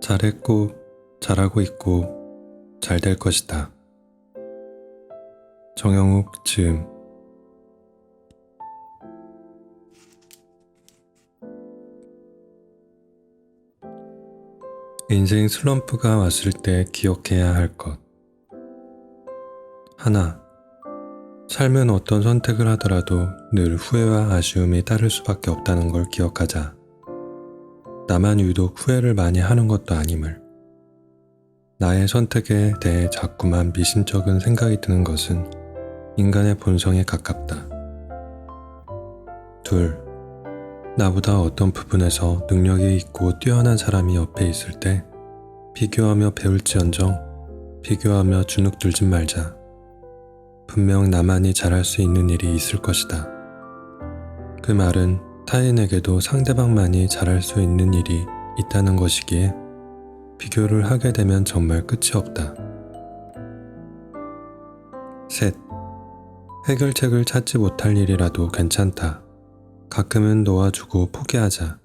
잘했고, 잘하고 있고, 잘 될 것이다. 정영욱 지음. 인생 슬럼프가 왔을 때 기억해야 할 것. 하나, 삶은 어떤 선택을 하더라도 늘 후회와 아쉬움이 따를 수밖에 없다는 걸 기억하자. 나만 유독 후회를 많이 하는 것도 아님을. 나의 선택에 대해 자꾸만 미심쩍은 생각이 드는 것은 인간의 본성에 가깝다. 둘, 나보다 어떤 부분에서 능력이 있고 뛰어난 사람이 옆에 있을 때 비교하며 배울지언정 비교하며 주눅들지 말자. 분명 나만이 잘할 수 있는 일이 있을 것이다. 그 말은 타인에게도 상대방만이 잘할 수 있는 일이 있다는 것이기에 비교를 하게 되면 정말 끝이 없다. 셋, 해결책을 찾지 못할 일이라도 괜찮다. 가끔은 놓아주고 포기하자.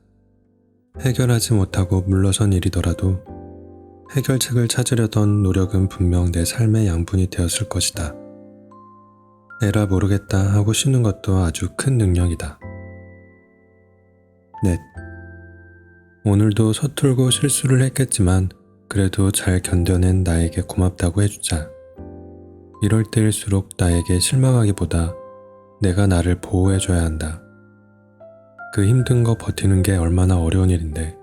해결하지 못하고 물러선 일이더라도 해결책을 찾으려던 노력은 분명 내 삶의 양분이 되었을 것이다. 에라 모르겠다 하고 쉬는 것도 아주 큰 능력이다. 넷, 오늘도 서툴고 실수를 했겠지만 그래도 잘 견뎌낸 나에게 고맙다고 해주자. 이럴 때일수록 나에게 실망하기보다 내가 나를 보호해줘야 한다. 그 힘든 거 버티는 게 얼마나 어려운 일인데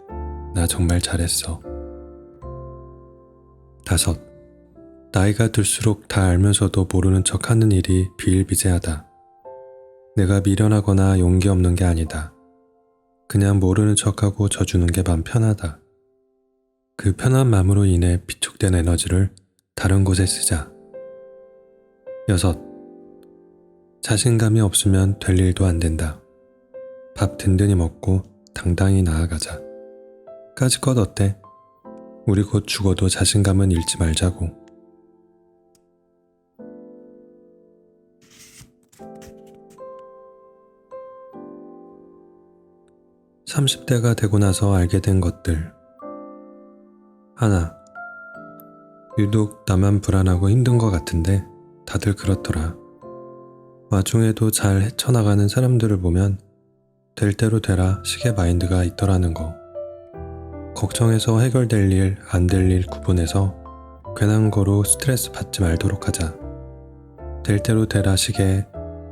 나 정말 잘했어. 다섯, 나이가 들수록 다 알면서도 모르는 척하는 일이 비일비재하다. 내가 미련하거나 용기 없는 게 아니다. 그냥 모르는 척하고 져주는 게 맘 편하다. 그 편한 마음으로 인해 비축된 에너지를 다른 곳에 쓰자. 여섯, 자신감이 없으면 될 일도 안 된다. 밥 든든히 먹고 당당히 나아가자. 까짓것 어때? 우리 곧 죽어도 자신감은 잃지 말자고. (30대가) 되고 나서 알게 된 것들. 하나, 유독 나만 불안하고 힘든 것 같은데 다들 그렇더라. 와중에도 잘 헤쳐나가는 사람들을 보면 될 대로 되라 식의 마인드가 있더라는 거. 걱정해서 해결될 일, 안 될 일 구분해서 괜한 거로 스트레스 받지 말도록 하자. 될 대로 되라 식의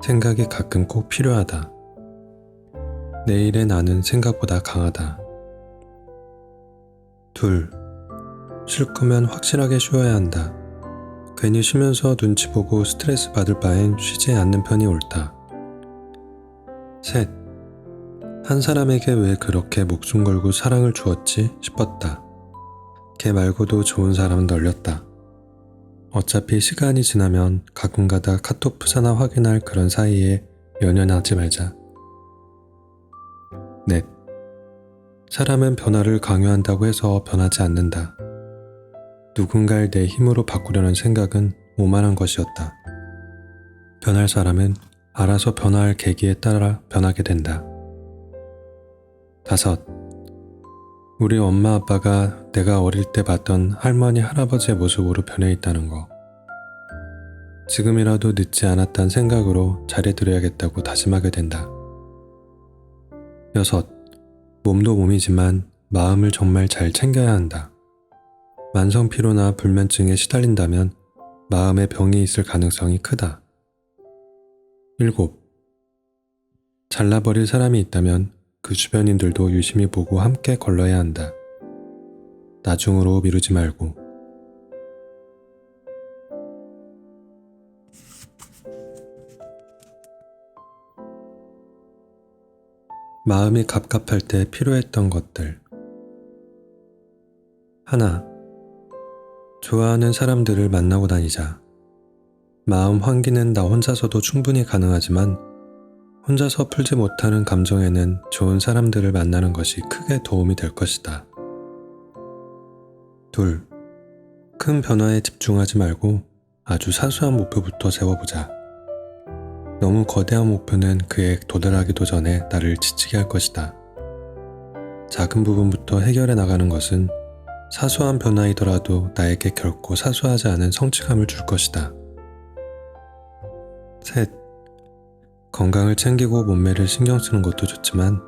생각이 가끔 꼭 필요하다. 내일의 나는 생각보다 강하다. 둘, 쉴 거면 확실하게 쉬어야 한다. 괜히 쉬면서 눈치 보고 스트레스 받을 바엔 쉬지 않는 편이 옳다. 셋, 한 사람에게 왜 그렇게 목숨 걸고 사랑을 주었지 싶었다. 걔 말고도 좋은 사람은 널렸다. 어차피 시간이 지나면 가끔가다 카톡 푸사나 확인할 그런 사이에 연연하지 말자. 넷, 사람은 변화를 강요한다고 해서 변하지 않는다. 누군가를 내 힘으로 바꾸려는 생각은 오만한 것이었다. 변할 사람은 알아서 변화할 계기에 따라 변하게 된다. 다섯, 우리 엄마 아빠가 내가 어릴 때 봤던 할머니 할아버지의 모습으로 변해 있다는 거. 지금이라도 늦지 않았단 생각으로 잘해드려야겠다고 다짐하게 된다. 여섯, 몸도 몸이지만 마음을 정말 잘 챙겨야 한다. 만성피로나 불면증에 시달린다면 마음에 병이 있을 가능성이 크다. 일곱, 잘나버릴 사람이 있다면 그 주변인들도 유심히 보고 함께 걸러야 한다. 나중으로 미루지 말고. 마음이 갑갑할 때 필요했던 것들. 하나, 좋아하는 사람들을 만나고 다니자. 마음 환기는 나 혼자서도 충분히 가능하지만 혼자서 풀지 못하는 감정에는 좋은 사람들을 만나는 것이 크게 도움이 될 것이다. 둘, 큰 변화에 집중하지 말고 아주 사소한 목표부터 세워보자. 너무 거대한 목표는 그에 도달하기도 전에 나를 지치게 할 것이다. 작은 부분부터 해결해 나가는 것은 사소한 변화이더라도 나에게 결코 사소하지 않은 성취감을 줄 것이다. 셋, 건강을 챙기고 몸매를 신경 쓰는 것도 좋지만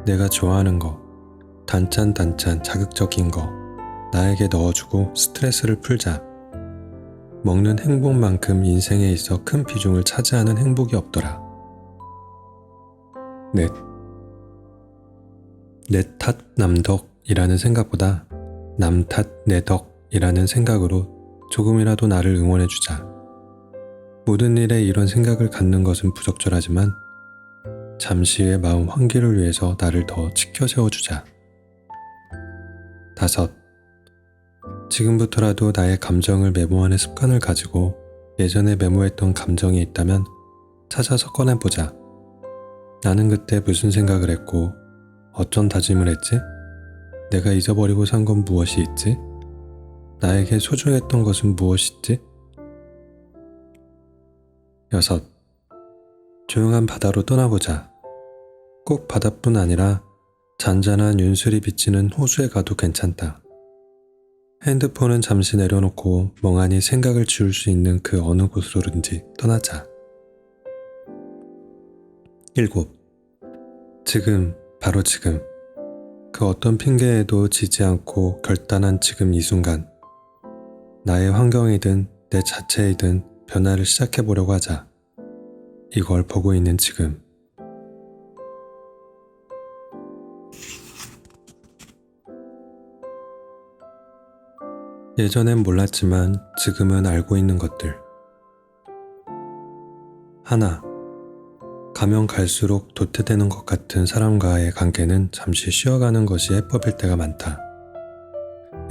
내가 좋아하는 거, 단짠단짠 자극적인 거 나에게 넣어주고 스트레스를 풀자. 먹는 행복만큼 인생에 있어 큰 비중을 차지하는 행복이 없더라. 넷, 내 탓 남덕이라는 생각보다 남 탓 내 덕이라는 생각으로 조금이라도 나를 응원해주자. 모든 일에 이런 생각을 갖는 것은 부적절하지만 잠시의 마음 환기를 위해서 나를 더 지켜 세워주자. 다섯, 지금부터라도 나의 감정을 메모하는 습관을 가지고 예전에 메모했던 감정이 있다면 찾아서 꺼내보자. 나는 그때 무슨 생각을 했고 어쩐 다짐을 했지? 내가 잊어버리고 산 건 무엇이 있지? 나에게 소중했던 것은 무엇이지? 여섯, 조용한 바다로 떠나보자. 꼭 바다뿐 아니라 잔잔한 윤술이 비치는 호수에 가도 괜찮다. 핸드폰은 잠시 내려놓고 멍하니 생각을 지울 수 있는 그 어느 곳으로든지 떠나자. 일곱, 지금, 바로 지금. 그 어떤 핑계에도 지지 않고 결단한 지금 이 순간. 나의 환경이든 내 자체이든 변화를 시작해보려고 하자. 이걸 보고 있는 지금. 예전엔 몰랐지만 지금은 알고 있는 것들. 하나, 가면 갈수록 도태되는 것 같은 사람과의 관계는 잠시 쉬어가는 것이 해법일 때가 많다.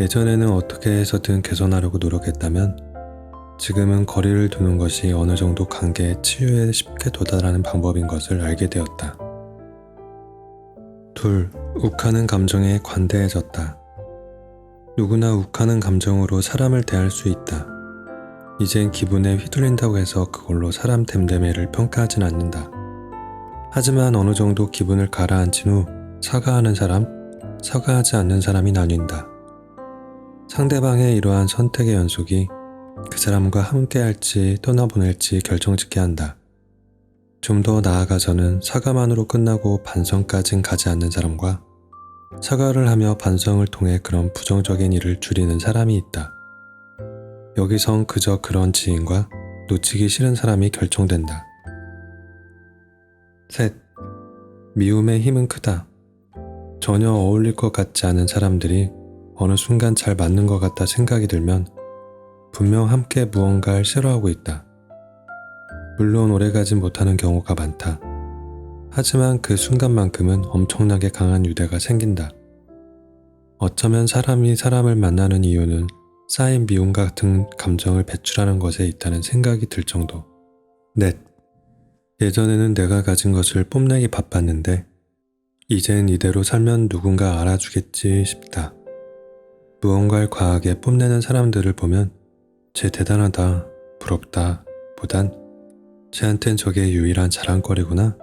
예전에는 어떻게 해서든 개선하려고 노력했다면 지금은 거리를 두는 것이 어느 정도 관계의 치유에 쉽게 도달하는 방법인 것을 알게 되었다. 둘, 욱하는 감정에 관대해졌다. 누구나 욱하는 감정으로 사람을 대할 수 있다. 이젠 기분에 휘둘린다고 해서 그걸로 사람 됨됨이를 평가하진 않는다. 하지만 어느 정도 기분을 가라앉힌 후 사과하는 사람, 사과하지 않는 사람이 나뉜다. 상대방의 이러한 선택의 연속이 그 사람과 함께할지 떠나보낼지 결정짓게 한다. 좀 더 나아가서는 사과만으로 끝나고 반성까진 가지 않는 사람과 사과를 하며 반성을 통해 그런 부정적인 일을 줄이는 사람이 있다. 여기선 그저 그런 지인과 놓치기 싫은 사람이 결정된다. 셋, 미움의 힘은 크다. 전혀 어울릴 것 같지 않은 사람들이 어느 순간 잘 맞는 것 같다 생각이 들면 분명 함께 무언가를 싫어하고 있다. 물론 오래가진 못하는 경우가 많다. 하지만 그 순간만큼은 엄청나게 강한 유대가 생긴다. 어쩌면 사람이 사람을 만나는 이유는 쌓인 미움과 같은 감정을 배출하는 것에 있다는 생각이 들 정도. 넷, 예전에는 내가 가진 것을 뽐내기 바빴는데 이젠 이대로 살면 누군가 알아주겠지 싶다. 무언가를 과하게 뽐내는 사람들을 보면 쟤 대단하다, 부럽다 보단 쟤한텐 저게 유일한 자랑거리구나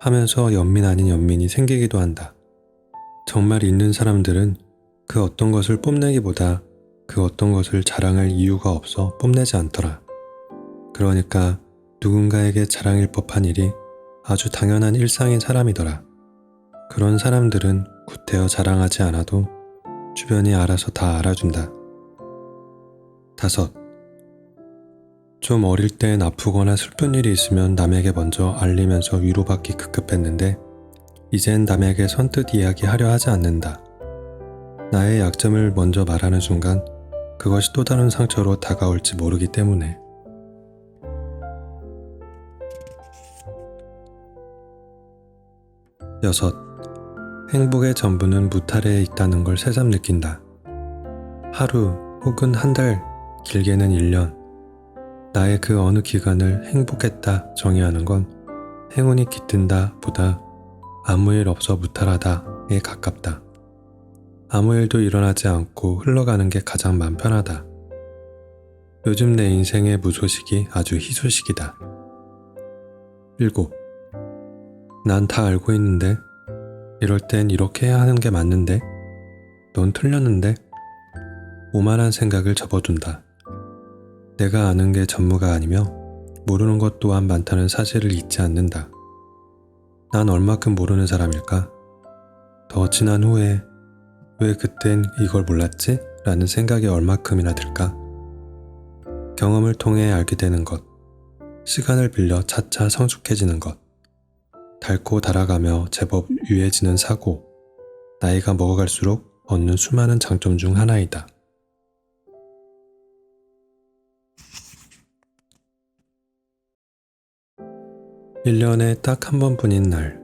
하면서 연민 아닌 연민이 생기기도 한다. 정말 있는 사람들은 그 어떤 것을 뽐내기보다 그 어떤 것을 자랑할 이유가 없어 뽐내지 않더라. 그러니까 누군가에게 자랑일 법한 일이 아주 당연한 일상인 사람이더라. 그런 사람들은 구태여 자랑하지 않아도 주변이 알아서 다 알아준다. 다섯, 좀 어릴 땐 아프거나 슬픈 일이 있으면 남에게 먼저 알리면서 위로받기 급급했는데 이젠 남에게 선뜻 이야기하려 하지 않는다. 나의 약점을 먼저 말하는 순간 그것이 또 다른 상처로 다가올지 모르기 때문에. 여섯, 행복의 전부는 무탈에 있다는 걸 새삼 느낀다. 하루 혹은 한 달, 길게는 1년, 나의 그 어느 기간을 행복했다 정의하는 건 행운이 깃든다 보다 아무 일 없어 무탈하다에 가깝다. 아무 일도 일어나지 않고 흘러가는 게 가장 맘 편하다. 요즘 내 인생의 무소식이 아주 희소식이다. 7. 난 다 알고 있는데 이럴 땐 이렇게 해야 하는 게 맞는데 넌 틀렸는데 오만한 생각을 접어둔다. 내가 아는 게 전무가 아니며 모르는 것 또한 많다는 사실을 잊지 않는다. 난 얼마큼 모르는 사람일까? 더 지난 후에 왜 그땐 이걸 몰랐지? 라는 생각이 얼마큼이나 들까? 경험을 통해 알게 되는 것, 시간을 빌려 차차 성숙해지는 것, 닳고 달아가며 제법 유해지는 사고, 나이가 먹어갈수록 얻는 수많은 장점 중 하나이다. (1년에) 딱 한 번뿐인 날.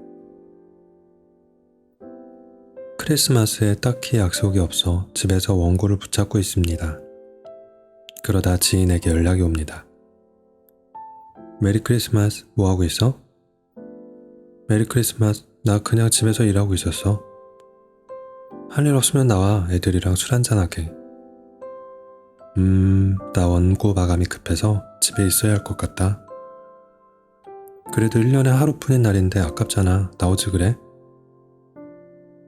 크리스마스에 딱히 약속이 없어 집에서 원고를 붙잡고 있습니다. 그러다 지인에게 연락이 옵니다. 메리 크리스마스, 뭐하고 있어? 메리 크리스마스, 나 그냥 집에서 일하고 있었어. 할 일 없으면 나와, 애들이랑 술 한잔하게. 나 원고 마감이 급해서 집에 있어야 할 것 같다. 그래도 1년에 하루뿐인 날인데 아깝잖아. 나오지 그래?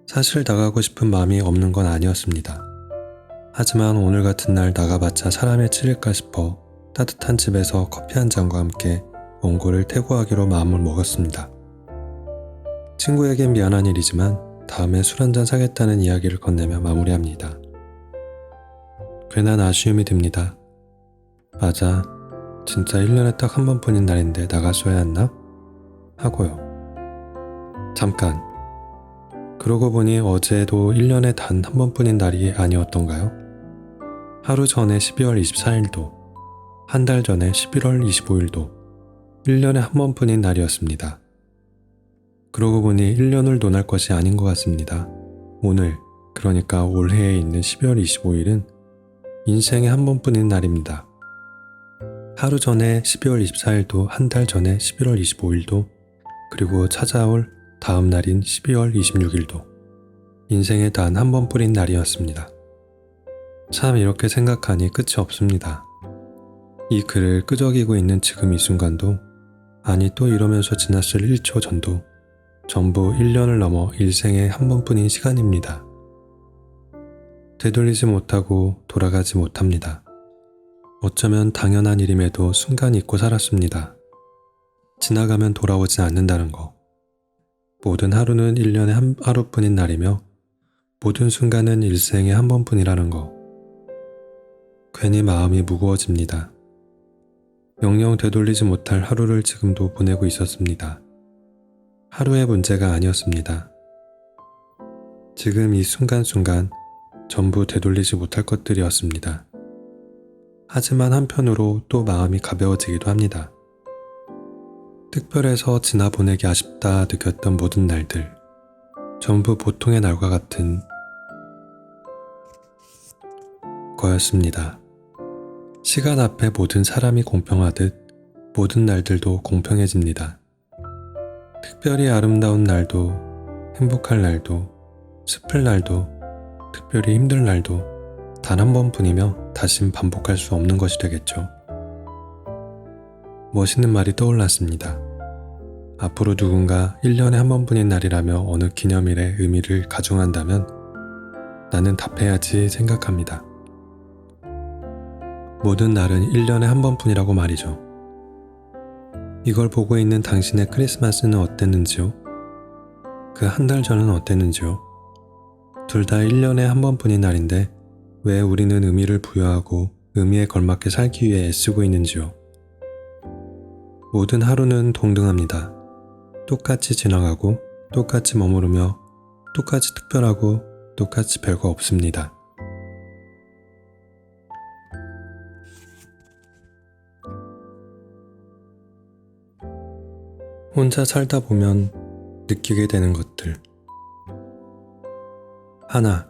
사실 나가고 싶은 마음이 없는 건 아니었습니다. 하지만 오늘 같은 날 나가봤자 사람에 찔릴까 싶어 따뜻한 집에서 커피 한 잔과 함께 원고를 퇴고하기로 마음을 먹었습니다. 친구에겐 미안한 일이지만 다음에 술 한잔 사겠다는 이야기를 건네며 마무리합니다. 괜한 아쉬움이 듭니다. 맞아, 진짜 1년에 딱 한 번뿐인 날인데 나갔어야 했나? 하고요. 잠깐, 그러고 보니 어제도 1년에 단 한 번뿐인 날이 아니었던가요? 하루 전에 12월 24일도, 한 달 전에 11월 25일도 1년에 한 번뿐인 날이었습니다. 그러고 보니 1년을 논할 것이 아닌 것 같습니다. 오늘, 그러니까 올해에 있는 12월 25일은 인생에 한 번뿐인 날입니다. 하루 전에 12월 24일도, 한 달 전에 11월 25일도, 그리고 찾아올 다음 날인 12월 26일도 인생에 단 한 번뿐인 날이었습니다. 참 이렇게 생각하니 끝이 없습니다. 이 글을 끄적이고 있는 지금 이 순간도, 아니 또 이러면서 지났을 1초 전도 전부 1년을 넘어 일생에 한 번뿐인 시간입니다. 되돌리지 못하고 돌아가지 못합니다. 어쩌면 당연한 일임에도 순간 잊고 살았습니다. 지나가면 돌아오지 않는다는 거. 모든 하루는 1년에 한 하루뿐인 날이며 모든 순간은 일생에 한 번뿐이라는 거. 괜히 마음이 무거워집니다. 영영 되돌리지 못할 하루를 지금도 보내고 있었습니다. 하루의 문제가 아니었습니다. 지금 이 순간순간 전부 되돌리지 못할 것들이었습니다. 하지만 한편으로 또 마음이 가벼워지기도 합니다. 특별해서 지나보내기 아쉽다 느꼈던 모든 날들, 전부 보통의 날과 같은 거였습니다. 시간 앞에 모든 사람이 공평하듯 모든 날들도 공평해집니다. 특별히 아름다운 날도, 행복할 날도, 슬플 날도, 특별히 힘들 날도 단 한 번뿐이며 다신 반복할 수 없는 것이 되겠죠. 멋있는 말이 떠올랐습니다. 앞으로 누군가 1년에 한 번뿐인 날이라며 어느 기념일의 의미를 가중한다면 나는 답해야지 생각합니다. 모든 날은 1년에 한 번뿐이라고 말이죠. 이걸 보고 있는 당신의 크리스마스는 어땠는지요? 그 한 달 전은 어땠는지요? 둘 다 1년에 한 번뿐인 날인데 왜 우리는 의미를 부여하고 의미에 걸맞게 살기 위해 애쓰고 있는지요? 모든 하루는 동등합니다. 똑같이 지나가고 똑같이 머무르며 똑같이 특별하고 똑같이 별거 없습니다. 혼자 살다 보면 느끼게 되는 것들. 하나,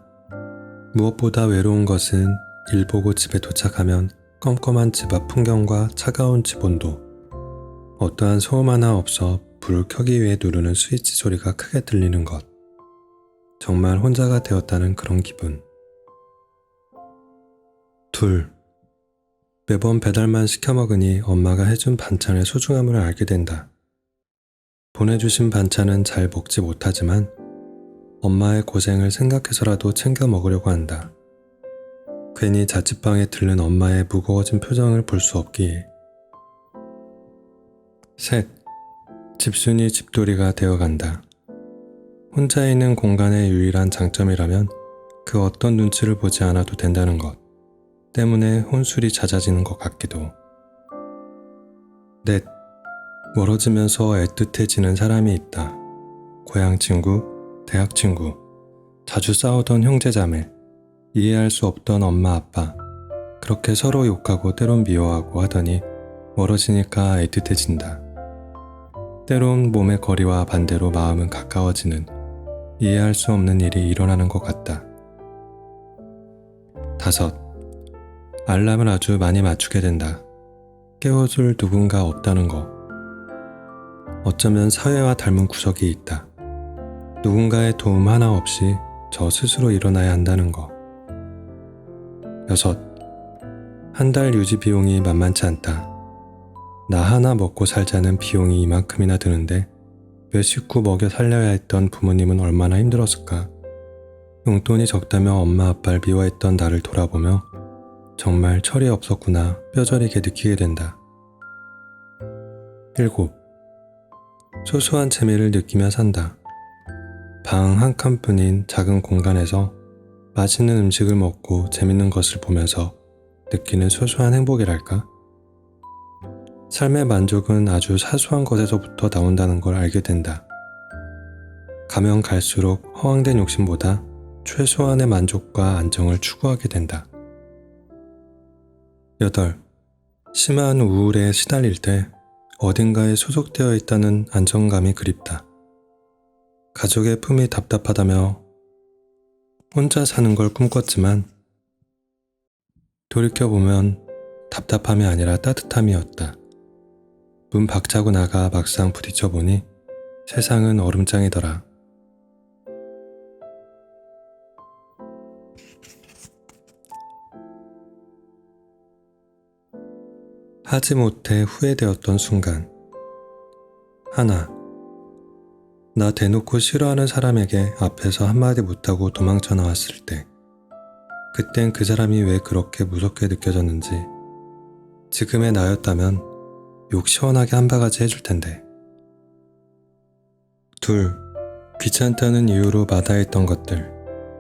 무엇보다 외로운 것은 일 보고 집에 도착하면 껌껌한 집 앞 풍경과 차가운 집 온도, 어떠한 소음 하나 없어 불을 켜기 위해 누르는 스위치 소리가 크게 들리는 것. 정말 혼자가 되었다는 그런 기분. 둘, 매번 배달만 시켜 먹으니 엄마가 해준 반찬의 소중함을 알게 된다. 보내주신 반찬은 잘 먹지 못하지만 엄마의 고생을 생각해서라도 챙겨 먹으려고 한다. 괜히 자취방에 들른 엄마의 무거워진 표정을 볼 수 없기에. 셋, 집순이 집돌이가 되어간다. 혼자 있는 공간의 유일한 장점이라면 그 어떤 눈치를 보지 않아도 된다는 것 때문에 혼술이 잦아지는 것 같기도. 넷, 멀어지면서 애틋해지는 사람이 있다. 고향 친구, 대학 친구, 자주 싸우던 형제자매, 이해할 수 없던 엄마 아빠, 그렇게 서로 욕하고 때론 미워하고 하더니 멀어지니까 애틋해진다. 때론 몸의 거리와 반대로 마음은 가까워지는 이해할 수 없는 일이 일어나는 것 같다. 다섯, 알람을 아주 많이 맞추게 된다. 깨워줄 누군가 없다는 거. 어쩌면 사회와 닮은 구석이 있다. 누군가의 도움 하나 없이 저 스스로 일어나야 한다는 거. 여섯, 한 달 유지 비용이 만만치 않다. 나 하나 먹고 살자는 비용이 이만큼이나 드는데 몇 식구 먹여 살려야 했던 부모님은 얼마나 힘들었을까. 용돈이 적다며 엄마 아빠를 미워했던 나를 돌아보며 정말 철이 없었구나 뼈저리게 느끼게 된다. 일곱, 소소한 재미를 느끼며 산다. 방 한 칸뿐인 작은 공간에서 맛있는 음식을 먹고 재밌는 것을 보면서 느끼는 소소한 행복이랄까? 삶의 만족은 아주 사소한 것에서부터 나온다는 걸 알게 된다. 가면 갈수록 허황된 욕심보다 최소한의 만족과 안정을 추구하게 된다. 8. 심한 우울에 시달릴 때 어딘가에 소속되어 있다는 안정감이 그립다. 가족의 품이 답답하다며 혼자 사는 걸 꿈꿨지만 돌이켜보면 답답함이 아니라 따뜻함이었다. 문 박차고 나가 막상 부딪혀보니 세상은 얼음장이더라. 하지 못해 후회되었던 순간. 하나, 나 대놓고 싫어하는 사람에게 앞에서 한마디 못하고 도망쳐 나왔을 때 그땐 그 사람이 왜 그렇게 무섭게 느껴졌는지 지금의 나였다면 욕 시원하게 한 바가지 해줄 텐데. 둘, 귀찮다는 이유로 마다했던 것들.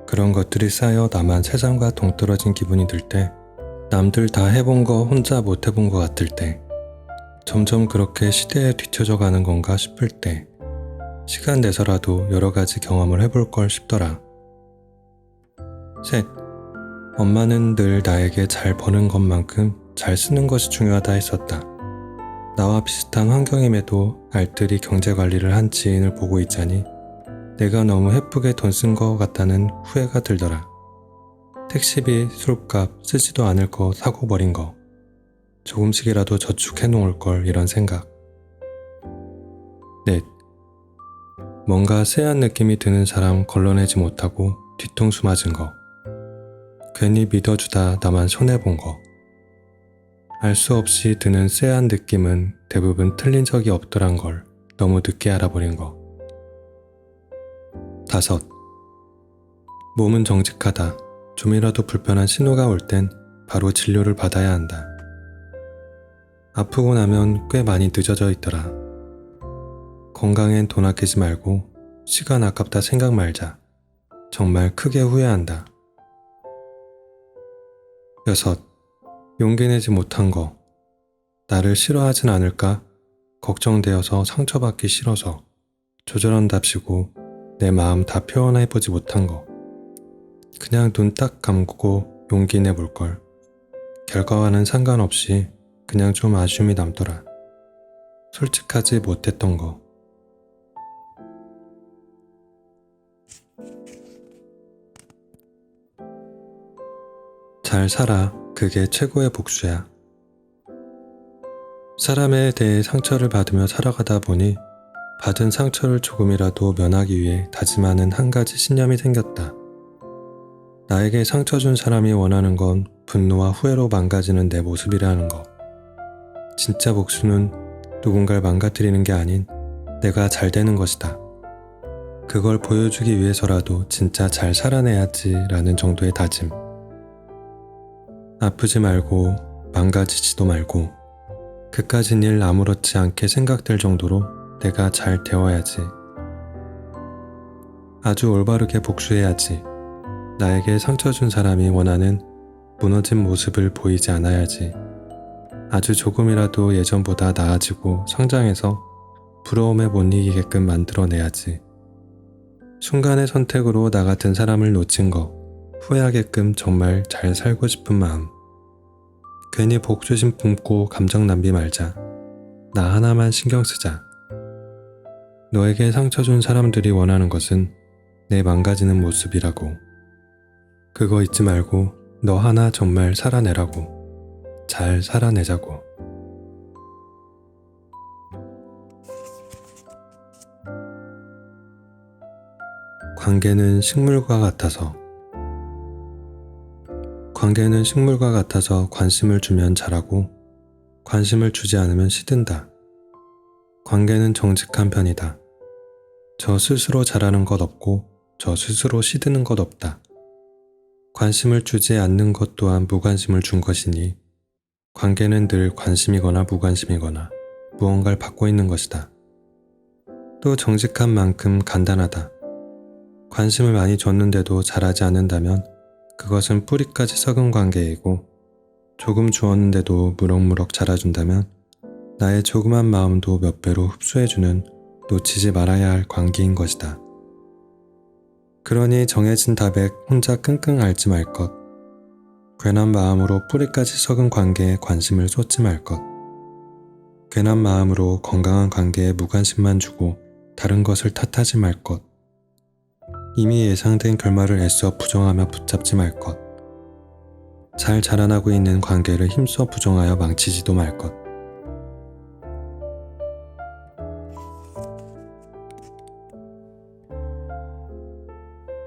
그런 것들이 쌓여 나만 세상과 동떨어진 기분이 들 때, 남들 다 해본 거 혼자 못 해본 것 같을 때, 점점 그렇게 시대에 뒤처져 가는 건가 싶을 때, 시간 내서라도 여러 가지 경험을 해볼 걸 싶더라. 셋, 엄마는 늘 나에게 잘 버는 것만큼 잘 쓰는 것이 중요하다 했었다. 나와 비슷한 환경임에도 알뜰히 경제관리를 한 지인을 보고 있자니 내가 너무 해프게 돈 쓴 것 같다는 후회가 들더라. 택시비, 술값, 쓰지도 않을 거 사고 버린 거, 조금씩이라도 저축해 놓을 걸 이런 생각. 넷, 뭔가 쎄한 느낌이 드는 사람 걸러내지 못하고 뒤통수 맞은 거. 괜히 믿어주다 나만 손해본 거. 알 수 없이 드는 쎄한 느낌은 대부분 틀린 적이 없더란 걸 너무 늦게 알아버린 거. 다섯, 몸은 정직하다. 좀이라도 불편한 신호가 올 땐 바로 진료를 받아야 한다. 아프고 나면 꽤 많이 늦어져 있더라. 건강엔 돈 아끼지 말고 시간 아깝다 생각 말자. 정말 크게 후회한다. 여섯, 용기 내지 못한 거. 나를 싫어하진 않을까? 걱정되어서 상처받기 싫어서 조절한답시고 내 마음 다 표현해보지 못한 거. 그냥 눈 딱 감고 용기 내볼 걸. 결과와는 상관없이 그냥 좀 아쉬움이 남더라. 솔직하지 못했던 거. 잘 살아. 그게 최고의 복수야. 사람에 대해 상처를 받으며 살아가다 보니 받은 상처를 조금이라도 면하기 위해 다짐하는 한 가지 신념이 생겼다. 나에게 상처 준 사람이 원하는 건 분노와 후회로 망가지는 내 모습이라는 거. 진짜 복수는 누군가를 망가뜨리는 게 아닌 내가 잘 되는 것이다. 그걸 보여주기 위해서라도 진짜 잘 살아내야지 라는 정도의 다짐. 아프지 말고 망가지지도 말고 그까진 일 아무렇지 않게 생각될 정도로 내가 잘 되어야지. 아주 올바르게 복수해야지. 나에게 상처 준 사람이 원하는 무너진 모습을 보이지 않아야지. 아주 조금이라도 예전보다 나아지고 성장해서 부러움에 못 이기게끔 만들어내야지. 순간의 선택으로 나 같은 사람을 놓친 거 후회하게끔 정말 잘 살고 싶은 마음. 괜히 복수심 뿜고 감정 낭비 말자. 나 하나만 신경 쓰자. 너에게 상처 준 사람들이 원하는 것은 내 망가지는 모습이라고. 그거 잊지 말고 너 하나 정말 살아내라고. 잘 살아내자고. 관계는 식물과 같아서. 관계는 식물과 같아서 관심을 주면 자라고 관심을 주지 않으면 시든다. 관계는 정직한 편이다. 저 스스로 자라는 것 없고 저 스스로 시드는 것 없다. 관심을 주지 않는 것 또한 무관심을 준 것이니 관계는 늘 관심이거나 무관심이거나 무언가를 받고 있는 것이다. 또 정직한 만큼 간단하다. 관심을 많이 줬는데도 자라지 않는다면 그것은 뿌리까지 썩은 관계이고 조금 주었는데도 무럭무럭 자라준다면 나의 조그만 마음도 몇 배로 흡수해주는 놓치지 말아야 할 관계인 것이다. 그러니 정해진 답에 혼자 끙끙 앓지 말 것. 괜한 마음으로 뿌리까지 썩은 관계에 관심을 쏟지 말 것. 괜한 마음으로 건강한 관계에 무관심만 주고 다른 것을 탓하지 말 것. 이미 예상된 결말을 애써 부정하며 붙잡지 말 것. 잘 자라나고 있는 관계를 힘써 부정하여 망치지도 말 것.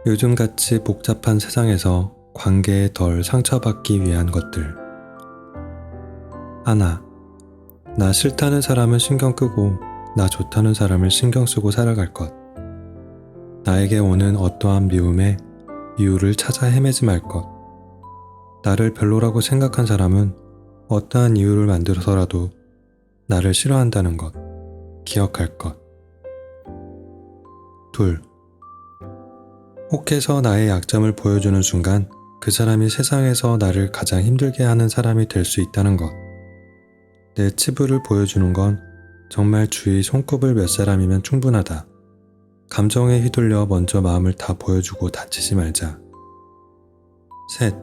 요즘같이 복잡한 세상에서 관계에 덜 상처받기 위한 것들. 하나, 나 싫다는 사람은 신경 끄고 나 좋다는 사람을 신경 쓰고 살아갈 것. 나에게 오는 어떠한 미움에 이유를 찾아 헤매지 말 것. 나를 별로라고 생각한 사람은 어떠한 이유를 만들어서라도 나를 싫어한다는 것, 기억할 것. 둘, 혹해서 나의 약점을 보여주는 순간 그 사람이 세상에서 나를 가장 힘들게 하는 사람이 될 수 있다는 것. 내 치부를 보여주는 건 정말 주위 손꼽을 몇 사람이면 충분하다. 감정에 휘둘려 먼저 마음을 다 보여주고 다치지 말자. 셋,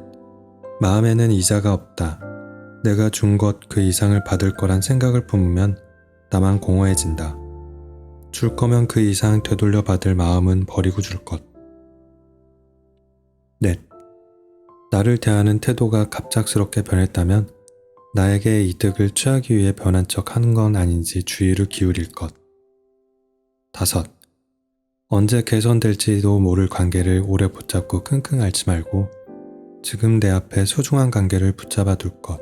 마음에는 이자가 없다. 내가 준 것 그 이상을 받을 거란 생각을 품으면 나만 공허해진다. 줄 거면 그 이상 되돌려 받을 마음은 버리고 줄 것. 넷, 나를 대하는 태도가 갑작스럽게 변했다면 나에게 이득을 취하기 위해 변한 척 하는 건 아닌지 주의를 기울일 것. 다섯, 언제 개선될지도 모를 관계를 오래 붙잡고 끙끙 앓지 말고 지금 내 앞에 소중한 관계를 붙잡아 둘 것.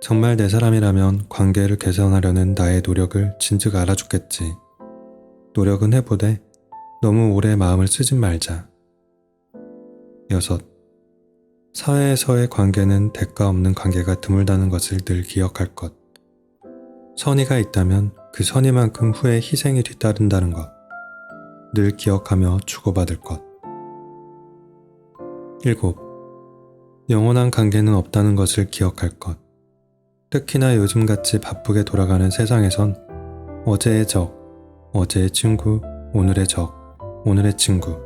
정말 내 사람이라면 관계를 개선하려는 나의 노력을 진즉 알아주겠지. 노력은 해보되 너무 오래 마음을 쓰진 말자. 여섯, 사회에서의 관계는 대가 없는 관계가 드물다는 것을 늘 기억할 것. 선의가 있다면 그 선의만큼 후에 희생이 뒤따른다는 것. 늘 기억하며 주고받을 것. 일곱, 영원한 관계는 없다는 것을 기억할 것. 특히나 요즘같이 바쁘게 돌아가는 세상에선 어제의 적, 어제의 친구, 오늘의 적, 오늘의 친구,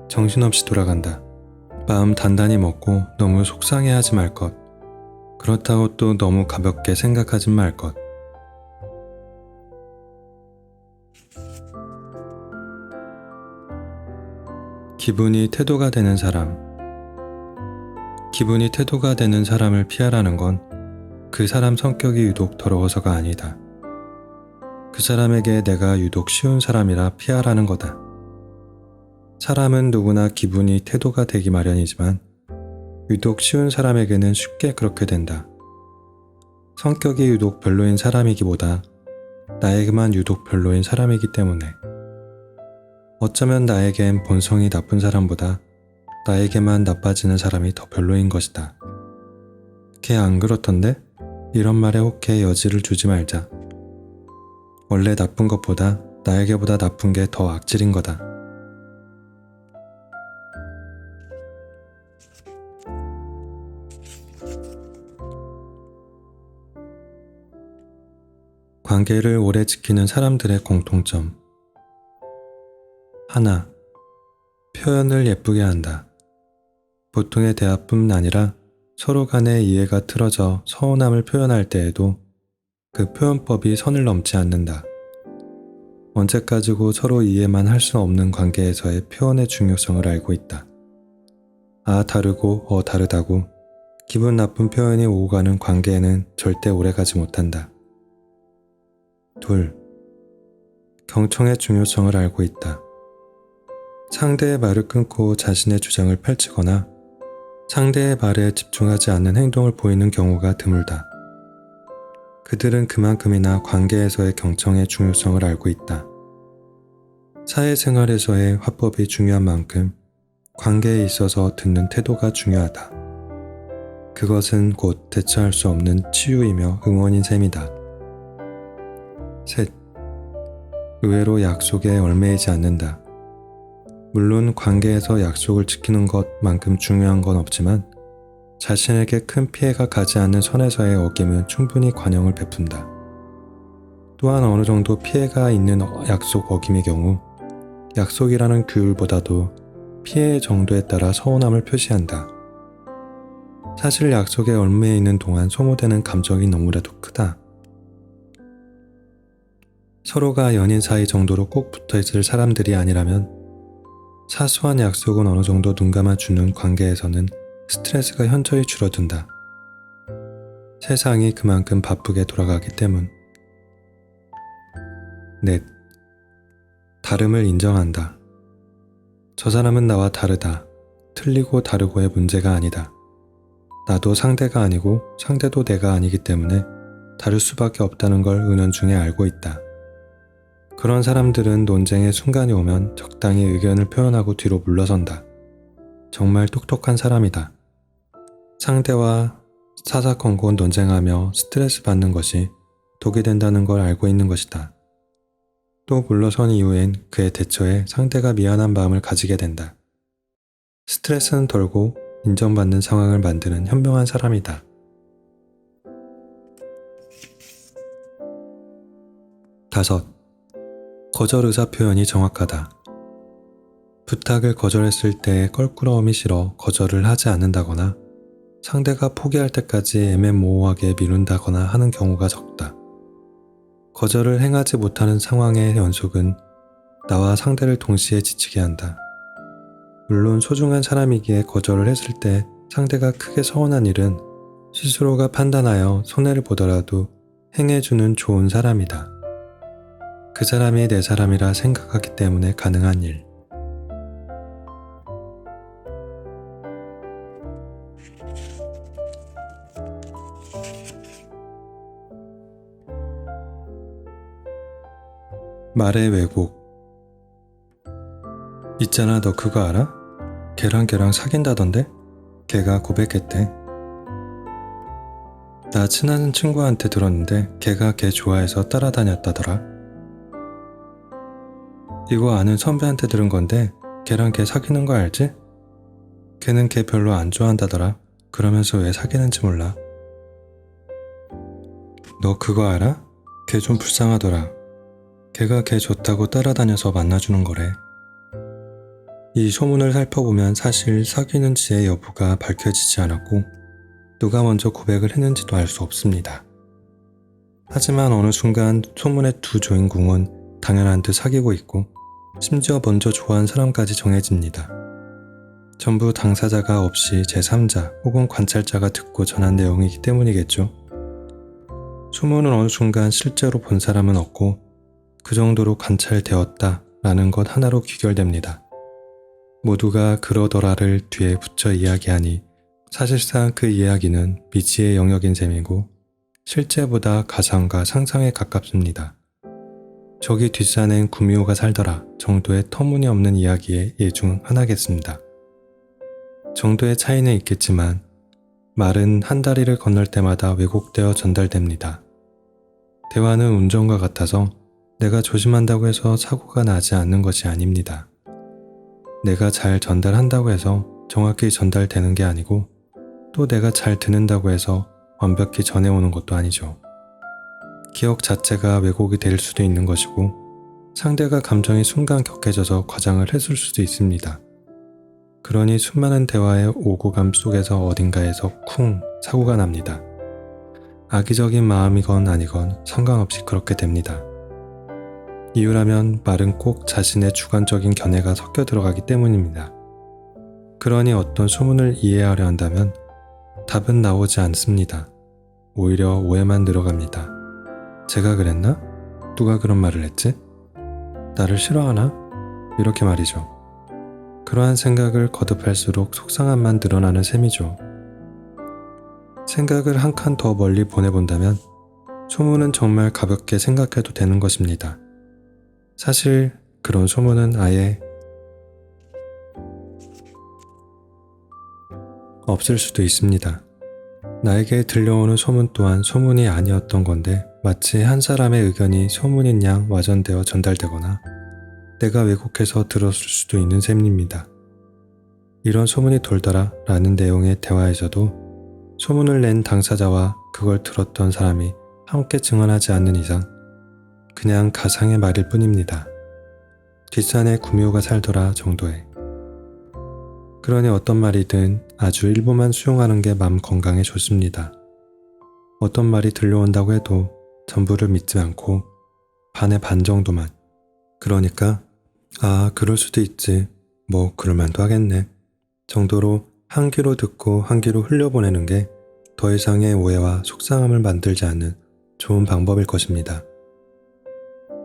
정신없이 돌아간다. 마음 단단히 먹고 너무 속상해하지 말 것. 그렇다고 또 너무 가볍게 생각하지 말 것. 기분이 태도가 되는 사람. 기분이 태도가 되는 사람을 피하라는 건 그 사람 성격이 유독 더러워서가 아니다. 그 사람에게 내가 유독 쉬운 사람이라 피하라는 거다. 사람은 누구나 기분이 태도가 되기 마련이지만 유독 쉬운 사람에게는 쉽게 그렇게 된다. 성격이 유독 별로인 사람이기보다 나에게만 유독 별로인 사람이기 때문에 어쩌면 나에겐 본성이 나쁜 사람보다 나에게만 나빠지는 사람이 더 별로인 것이다. 걔 안 그렇던데? 이런 말에 혹해 여지를 주지 말자. 원래 나쁜 것보다 나에게보다 나쁜 게 더 악질인 거다. 관계를 오래 지키는 사람들의 공통점. 하나, 표현을 예쁘게 한다. 보통의 대화뿐 아니라 서로 간의 이해가 틀어져 서운함을 표현할 때에도 그 표현법이 선을 넘지 않는다. 언제까지고 서로 이해만 할 수 없는 관계에서의 표현의 중요성을 알고 있다. 다르고 다르다고 기분 나쁜 표현이 오고 가는 관계에는 절대 오래가지 못한다. 둘, 경청의 중요성을 알고 있다. 상대의 말을 끊고 자신의 주장을 펼치거나 상대의 말에 집중하지 않는 행동을 보이는 경우가 드물다. 그들은 그만큼이나 관계에서의 경청의 중요성을 알고 있다. 사회생활에서의 화법이 중요한 만큼 관계에 있어서 듣는 태도가 중요하다. 그것은 곧 대처할 수 없는 치유이며 응원인 셈이다. 셋, 의외로 약속에 얽매이지 않는다. 물론 관계에서 약속을 지키는 것만큼 중요한 건 없지만 자신에게 큰 피해가 가지 않는 선에서의 어김은 충분히 관용을 베푼다. 또한 어느 정도 피해가 있는 약속 어김의 경우 약속이라는 규율보다도 피해의 정도에 따라 서운함을 표시한다. 사실 약속에 얽매여 있는 동안 소모되는 감정이 너무나도 크다. 서로가 연인 사이 정도로 꼭 붙어있을 사람들이 아니라면 사소한 약속은 어느 정도 눈 감아주는 관계에서는 스트레스가 현저히 줄어든다. 세상이 그만큼 바쁘게 돌아가기 때문. 넷, 다름을 인정한다. 저 사람은 나와 다르다. 틀리고 다르고의 문제가 아니다. 나도 상대가 아니고 상대도 내가 아니기 때문에 다를 수밖에 없다는 걸 은연중에 알고 있다. 그런 사람들은 논쟁의 순간이 오면 적당히 의견을 표현하고 뒤로 물러선다. 정말 똑똑한 사람이다. 상대와 사사건건 논쟁하며 스트레스 받는 것이 독이 된다는 걸 알고 있는 것이다. 또 물러선 이후엔 그의 대처에 상대가 미안한 마음을 가지게 된다. 스트레스는 덜고 인정받는 상황을 만드는 현명한 사람이다. 다섯, 거절 의사 표현이 정확하다. 부탁을 거절했을 때 껄끄러움이 싫어 거절을 하지 않는다거나 상대가 포기할 때까지 애매모호하게 미룬다거나 하는 경우가 적다. 거절을 행하지 못하는 상황의 연속은 나와 상대를 동시에 지치게 한다. 물론 소중한 사람이기에 거절을 했을 때 상대가 크게 서운한 일은 스스로가 판단하여 손해를 보더라도 행해주는 좋은 사람이다. 그 사람이 내 사람이라 생각하기 때문에 가능한 일. 말의 왜곡. 있잖아, 너 그거 알아? 걔랑 사귄다던데? 걔가 고백했대. 나 친한 친구한테 들었는데 걔가 걔 좋아해서 따라다녔다더라. 이거 아는 선배한테 들은 건데 걔랑 걔 사귀는 거 알지? 걔는 걔 별로 안 좋아한다더라. 그러면서 왜 사귀는지 몰라. 너 그거 알아? 걔 좀 불쌍하더라. 걔가 걔 좋다고 따라다녀서 만나주는 거래. 이 소문을 살펴보면 사실 사귀는지의 여부가 밝혀지지 않았고 누가 먼저 고백을 했는지도 알 수 없습니다. 하지만 어느 순간 소문의 두 주인공은 당연한 듯 사귀고 있고 심지어 먼저 좋아한 사람까지 정해집니다. 전부 당사자가 없이 제3자 혹은 관찰자가 듣고 전한 내용이기 때문이겠죠. 소문은 어느 순간 실제로 본 사람은 없고 그 정도로 관찰되었다라는 것 하나로 귀결됩니다. 모두가 그러더라를 뒤에 붙여 이야기하니 사실상 그 이야기는 미지의 영역인 셈이고 실제보다 가상과 상상에 가깝습니다. 저기 뒷산엔 구미호가 살더라 정도의 터무니없는 이야기의 예 중 하나겠습니다. 정도의 차이는 있겠지만 말은 한 다리를 건널 때마다 왜곡되어 전달됩니다. 대화는 운전과 같아서 내가 조심한다고 해서 사고가 나지 않는 것이 아닙니다. 내가 잘 전달한다고 해서 정확히 전달되는 게 아니고 또 내가 잘 듣는다고 해서 완벽히 전해오는 것도 아니죠. 기억 자체가 왜곡이 될 수도 있는 것이고 상대가 감정이 순간 격해져서 과장을 했을 수도 있습니다. 그러니 수많은 대화의 오구감 속에서 어딘가에서 쿵 사고가 납니다. 악의적인 마음이건 아니건 상관없이 그렇게 됩니다. 이유라면 말은 꼭 자신의 주관적인 견해가 섞여 들어가기 때문입니다. 그러니 어떤 소문을 이해하려 한다면 답은 나오지 않습니다. 오히려 오해만 늘어갑니다. 제가 그랬나? 누가 그런 말을 했지? 나를 싫어하나? 이렇게 말이죠. 그러한 생각을 거듭할수록 속상함만 늘어나는 셈이죠. 생각을 한 칸 더 멀리 보내본다면 소문은 정말 가볍게 생각해도 되는 것입니다. 사실 그런 소문은 아예 없을 수도 있습니다. 나에게 들려오는 소문 또한 소문이 아니었던 건데 마치 한 사람의 의견이 소문인 양 와전되어 전달되거나 내가 왜곡해서 들었을 수도 있는 셈입니다. 이런 소문이 돌더라 라는 내용의 대화에서도 소문을 낸 당사자와 그걸 들었던 사람이 함께 증언하지 않는 이상 그냥 가상의 말일 뿐입니다. 뒷산에 구미호가 살더라 정도의. 그러니 어떤 말이든 아주 일부만 수용하는 게 마음 건강에 좋습니다. 어떤 말이 들려온다고 해도 전부를 믿지 않고 반의 반 정도만. 그러니까 아 그럴 수도 있지 뭐 그럴만도 하겠네 정도로 한 귀로 듣고 한 귀로 흘려보내는 게 더 이상의 오해와 속상함을 만들지 않는 좋은 방법일 것입니다.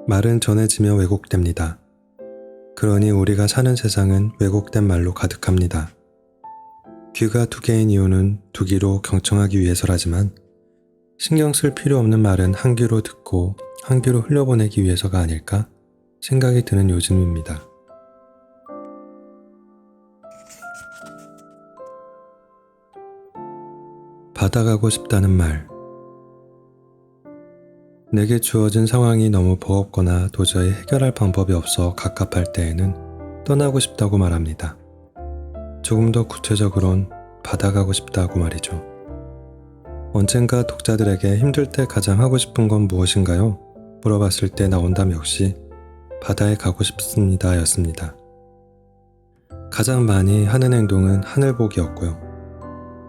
말은 전해지며 왜곡됩니다. 그러니 우리가 사는 세상은 왜곡된 말로 가득합니다. 귀가 두 개인 이유는 두 귀로 경청하기 위해서라지만 신경 쓸 필요 없는 말은 한 귀로 듣고 한 귀로 흘려보내기 위해서가 아닐까 생각이 드는 요즘입니다. 받아가고 싶다는 말. 내게 주어진 상황이 너무 버겁거나 도저히 해결할 방법이 없어 갑갑할 때에는 떠나고 싶다고 말합니다. 조금 더 구체적으론 받아가고 싶다고 말이죠. 언젠가 독자들에게 힘들 때 가장 하고 싶은 건 무엇인가요? 물어봤을 때 나온 답 역시 바다에 가고 싶습니다 였습니다. 가장 많이 하는 행동은 하늘 보기였고요.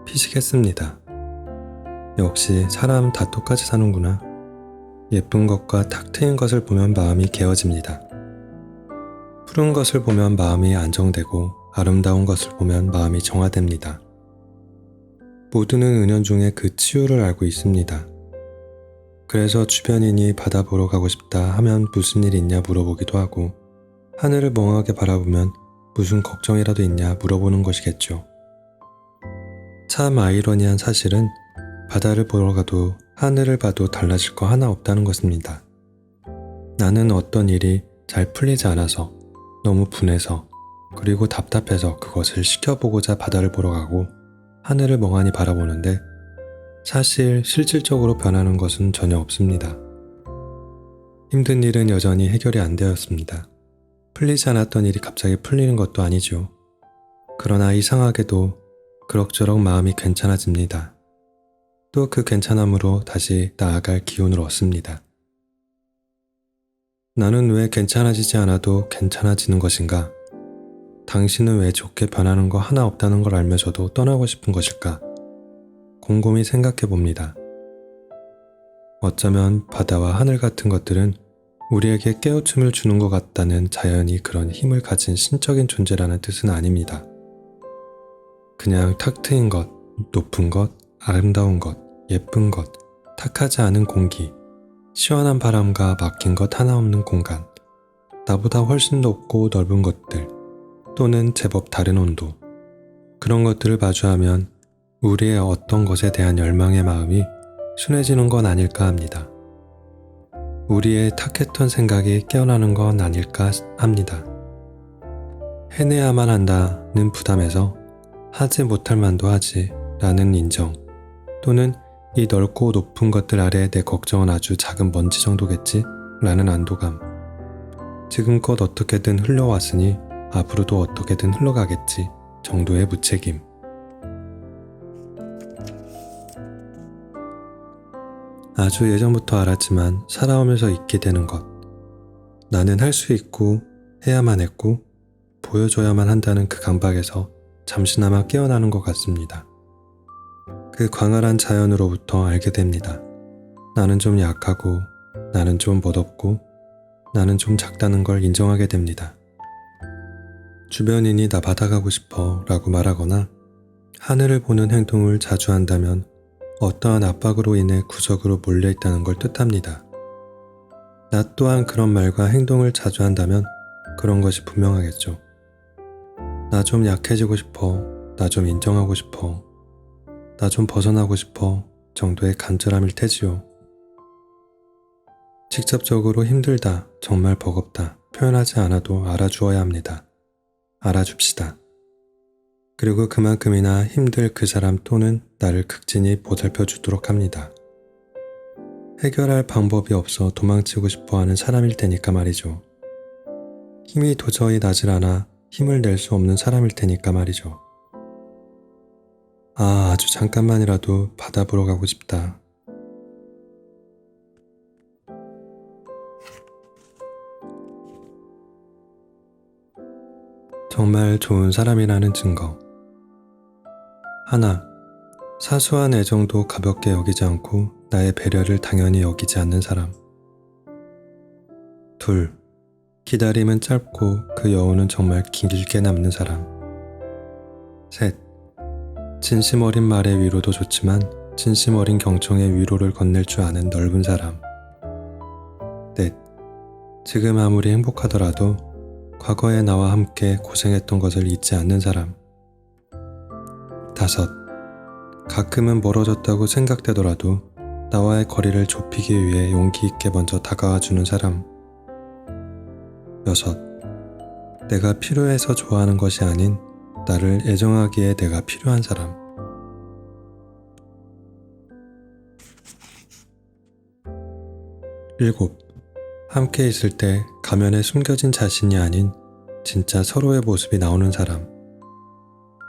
피식했습니다. 역시 사람 다 똑같이 사는구나. 예쁜 것과 탁 트인 것을 보면 마음이 개어집니다. 푸른 것을 보면 마음이 안정되고 아름다운 것을 보면 마음이 정화됩니다. 모두는 은연중에 그 치유를 알고 있습니다. 그래서 주변인이 바다 보러 가고 싶다 하면 무슨 일 있냐 물어보기도 하고 하늘을 멍하게 바라보면 무슨 걱정이라도 있냐 물어보는 것이겠죠. 참 아이러니한 사실은 바다를 보러 가도 하늘을 봐도 달라질 거 하나 없다는 것입니다. 나는 어떤 일이 잘 풀리지 않아서 너무 분해서 그리고 답답해서 그것을 시켜보고자 바다를 보러 가고 하늘을 멍하니 바라보는데 사실 실질적으로 변하는 것은 전혀 없습니다. 힘든 일은 여전히 해결이 안 되었습니다. 풀리지 않았던 일이 갑자기 풀리는 것도 아니죠. 그러나 이상하게도 그럭저럭 마음이 괜찮아집니다. 또 그 괜찮음으로 다시 나아갈 기운을 얻습니다. 나는 왜 괜찮아지지 않아도 괜찮아지는 것인가? 당신은 왜 좋게 변하는 거 하나 없다는 걸 알면서도 떠나고 싶은 것일까? 곰곰이 생각해 봅니다. 어쩌면 바다와 하늘 같은 것들은 우리에게 깨우침을 주는 것 같다는 자연이 그런 힘을 가진 신적인 존재라는 뜻은 아닙니다. 그냥 탁 트인 것, 높은 것, 아름다운 것, 예쁜 것, 탁하지 않은 공기, 시원한 바람과 막힌 것 하나 없는 공간, 나보다 훨씬 높고 넓은 것들, 또는 제법 다른 온도, 그런 것들을 마주하면 우리의 어떤 것에 대한 열망의 마음이 순해지는 건 아닐까 합니다. 우리의 탁했던 생각이 깨어나는 건 아닐까 합니다. 해내야만 한다는 부담에서 하지 못할 만도 하지 라는 인정, 또는 이 넓고 높은 것들 아래 내 걱정은 아주 작은 먼지 정도겠지? 라는 안도감. 지금껏 어떻게든 흘러왔으니 앞으로도 어떻게든 흘러가겠지 정도의 무책임. 아주 예전부터 알았지만 살아오면서 잊게 되는 것. 나는 할 수 있고 해야만 했고 보여줘야만 한다는 그 강박에서 잠시나마 깨어나는 것 같습니다. 그 광활한 자연으로부터 알게 됩니다. 나는 좀 약하고 나는 좀 멋없고 나는 좀 작다는 걸 인정하게 됩니다. 주변인이 나 받아가고 싶어 라고 말하거나 하늘을 보는 행동을 자주 한다면 어떠한 압박으로 인해 구석으로 몰려있다는 걸 뜻합니다. 나 또한 그런 말과 행동을 자주 한다면 그런 것이 분명하겠죠. 나 좀 약해지고 싶어, 나 좀 인정하고 싶어, 나 좀 벗어나고 싶어 정도의 간절함일 테지요. 직접적으로 힘들다, 정말 버겁다 표현하지 않아도 알아주어야 합니다. 알아줍시다. 그리고 그만큼이나 힘들 그 사람 또는 나를 극진히 보살펴 주도록 합니다. 해결할 방법이 없어 도망치고 싶어하는 사람일 테니까 말이죠. 힘이 도저히 나질 않아 힘을 낼 수 없는 사람일 테니까 말이죠. 아주 잠깐만이라도 바다 보러 가고 싶다. 정말 좋은 사람이라는 증거. 하나, 사소한 애정도 가볍게 여기지 않고 나의 배려를 당연히 여기지 않는 사람. 둘, 기다림은 짧고 그 여운은 정말 길게 남는 사람. 셋, 진심 어린 말의 위로도 좋지만 진심 어린 경청의 위로를 건넬 줄 아는 넓은 사람. 넷, 지금 아무리 행복하더라도 과거의 나와 함께 고생했던 것을 잊지 않는 사람. 다섯, 가끔은 멀어졌다고 생각되더라도 나와의 거리를 좁히기 위해 용기 있게 먼저 다가와 주는 사람. 여섯, 내가 필요해서 좋아하는 것이 아닌 나를 애정하기에 내가 필요한 사람. 일곱, 함께 있을 때 가면에 숨겨진 자신이 아닌 진짜 서로의 모습이 나오는 사람.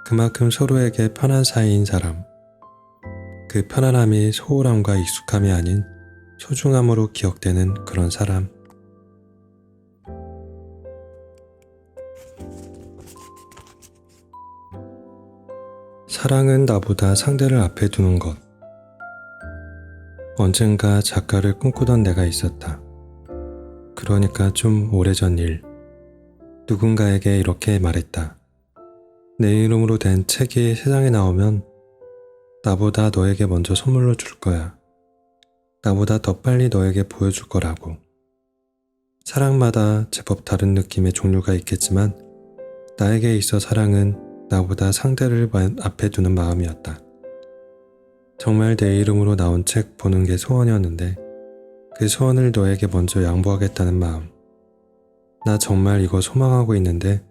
그만큼 서로에게 편한 사이인 사람. 그 편안함이 소홀함과 익숙함이 아닌 소중함으로 기억되는 그런 사람. 사랑은 나보다 상대를 앞에 두는 것. 언젠가 작가를 꿈꾸던 내가 있었다. 그러니까 좀 오래전 일. 누군가에게 이렇게 말했다. 내 이름으로 된 책이 세상에 나오면 나보다 너에게 먼저 선물로 줄 거야. 나보다 더 빨리 너에게 보여줄 거라고. 사랑마다 제법 다른 느낌의 종류가 있겠지만 나에게 있어 사랑은 나보다 상대를 앞에 두는 마음이었다. 정말 내 이름으로 나온 책 보는 게 소원이었는데 그 소원을 너에게 먼저 양보하겠다는 마음. 나 정말 이거 소망하고 있는데